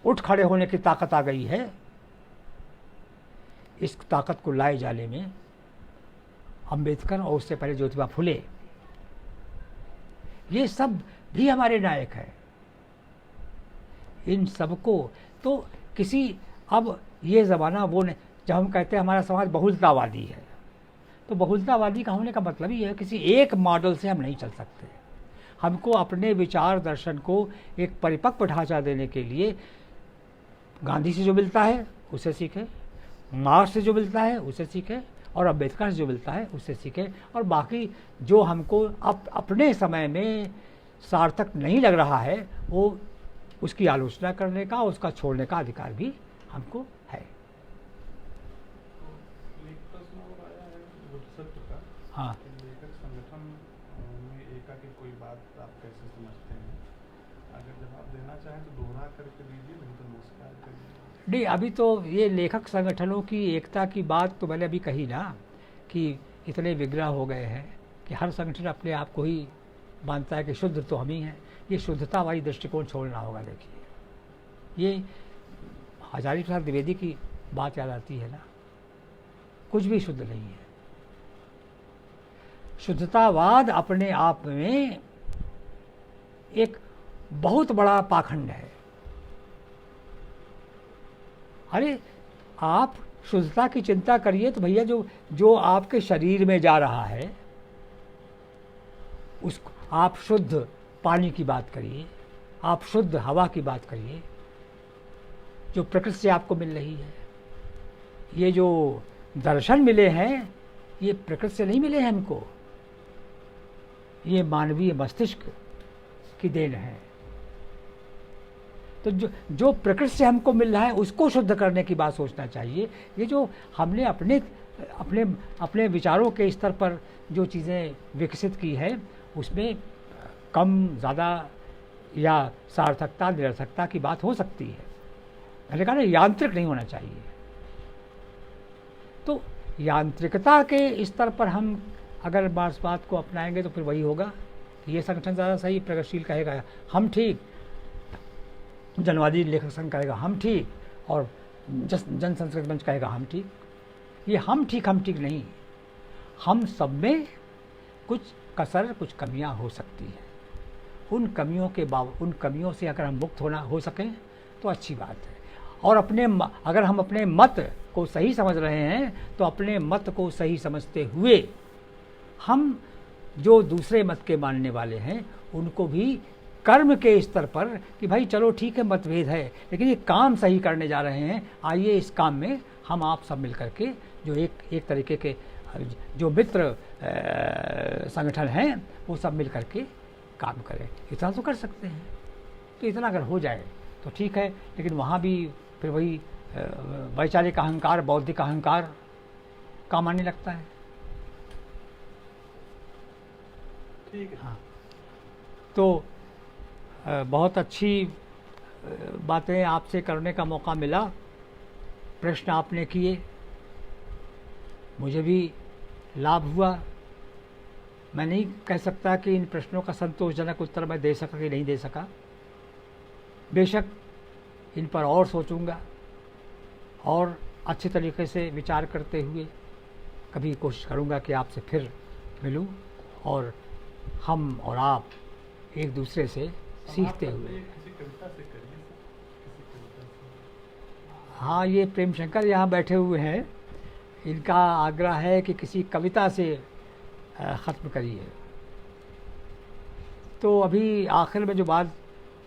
उठ खड़े होने की ताकत आ गई है, इस ताकत को लाए जाने में अम्बेडकर और उससे पहले ज्योतिबा फुले, ये सब भी हमारे नायक हैं। इन सबको तो किसी, अब ये ज़माना वो नहीं, जब हम कहते हैं हमारा समाज बहुलतावादी है, तो बहुलतावादी का होने का मतलब ही है किसी एक मॉडल से हम नहीं चल सकते। हमको अपने विचार दर्शन को एक परिपक्व ढांचा देने के लिए गांधी से जो मिलता है उसे सीखें, मार्क्स से जो मिलता है उसे सीखें, और अम्बेडकर से जो मिलता है उससे सीखें, और बाकी जो हमको अपने समय में सार्थक नहीं लग रहा है वो उसकी आलोचना करने का, उसका छोड़ने का अधिकार भी हमको है। एक प्रश्न और आया है बुद्धत्व का। हाँ, लेखक संगठन में एका की कोई बात आप कैसे समझते हैं? अगर जवाब देना चाहें तो दोहरा करके दीजिए, नहीं तो नमस्कार करिए। नहीं, अभी तो ये लेखक संगठनों की एकता की बात तो मैंने अभी कही ना, कि इतने विग्रह हो गए हैं कि हर संगठन अपने आप को ही मानता है कि शुद्ध तो हम ही हैं। ये शुद्धता वाली दृष्टिकोण छोड़ना होगा। देखिए, ये हजारी प्रसाद द्विवेदी की बात याद आती है ना, कुछ भी शुद्ध नहीं है। शुद्धतावाद अपने आप में एक बहुत बड़ा पाखंड है। अरे आप शुद्धता की चिंता करिए तो भैया जो आपके शरीर में जा रहा है उसको आप शुद्ध पानी की बात करिए, आप शुद्ध हवा की बात करिए जो प्रकृति से आपको मिल रही है। ये जो दर्शन मिले हैं ये प्रकृति से नहीं मिले हैं हमको, ये मानवीय मस्तिष्क की देन है। तो जो प्रकृति से हमको मिल रहा है उसको शुद्ध करने की बात सोचना चाहिए। ये जो हमने अपने अपने अपने विचारों के स्तर पर जो चीज़ें विकसित की है उसमें कम ज़्यादा या सार्थकता निरर्थकता की बात हो सकती है। मैंने कहा ना, यांत्रिक नहीं होना चाहिए। तो यांत्रिकता के स्तर पर हम अगर मार्क्सवाद को अपनाएंगे तो फिर वही होगा कि ये संगठन ज़्यादा सही, प्रगतिशील कहेगा हम ठीक, जनवादी लेखक संघ कहेगा हम ठीक, और जन संस्कृत मंच कहेगा हम ठीक। ये हम ठीक नहीं, हम सब में कुछ कसर, कुछ कमियां हो सकती हैं। उन कमियों से अगर हम मुक्त हो सकें तो अच्छी बात है। और अगर हम अपने मत को सही समझ रहे हैं तो अपने मत को सही समझते हुए हम जो दूसरे मत के मानने वाले हैं उनको भी कर्म के स्तर पर कि भाई चलो ठीक है, मतभेद है लेकिन ये काम सही करने जा रहे हैं, आइए इस काम में हम आप सब मिलकर के जो एक तरीके के जो मित्र संगठन हैं वो सब मिलकर के काम करें। इतना तो कर सकते हैं। तो इतना अगर हो जाए तो ठीक है, लेकिन वहाँ भी फिर वही वैचारिक अहंकार, बौद्धिक अहंकार काम आने लगता है। ठीक है। हाँ, तो बहुत अच्छी बातें आपसे करने का मौका मिला, प्रश्न आपने किए, मुझे भी लाभ हुआ। मैं नहीं कह सकता कि इन प्रश्नों का संतोषजनक उत्तर मैं दे सका कि नहीं दे सका। बेशक इन पर और सोचूंगा और अच्छे तरीके से विचार करते हुए कभी कोशिश करूंगा कि आपसे फिर मिलूं और हम और आप एक दूसरे से सीखते हुए। किसी कविता से करिए, किसी कविता से। हाँ, ये प्रेम शंकर यहाँ बैठे हुए हैं, इनका आग्रह है कि किसी कविता से ख़त्म करिए। तो अभी आखिर में जो बात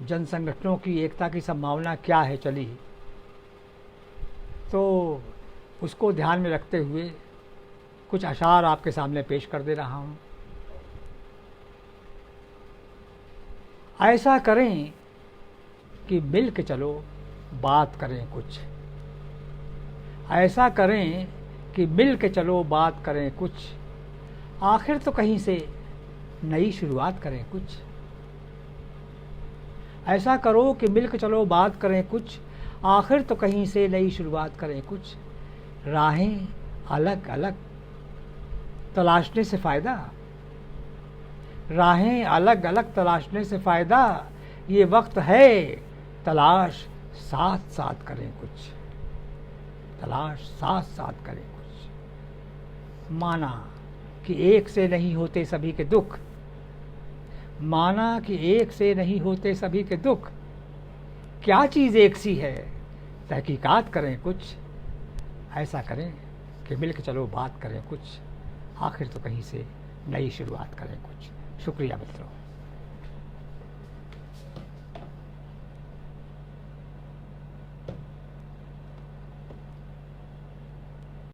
जन संगठनों की एकता की संभावना क्या है चली, तो उसको ध्यान में रखते हुए कुछ अशार आपके सामने पेश कर दे रहा हूँ। ऐसा करें कि मिल के चलो बात करें कुछ, ऐसा करें कि मिल के चलो बात करें कुछ, आखिर तो कहीं से नई शुरुआत करें कुछ। ऐसा करो कि मिल के चलो बात करें कुछ, आखिर तो कहीं से नई शुरुआत करें कुछ। राहें अलग अलग तलाशने से फ़ायदा, राहें अलग अलग तलाशने से फ़ायदा, ये वक्त है तलाश साथ साथ करें कुछ, तलाश साथ साथ करें कुछ। माना कि एक से नहीं होते सभी के दुख, माना कि एक से नहीं होते सभी के दुख, क्या चीज़ एक सी है तहकीकात करें कुछ। ऐसा करें कि मिल के चलो बात करें कुछ, आखिर तो कहीं से नई शुरुआत करें कुछ। शुक्रिया मित्रों।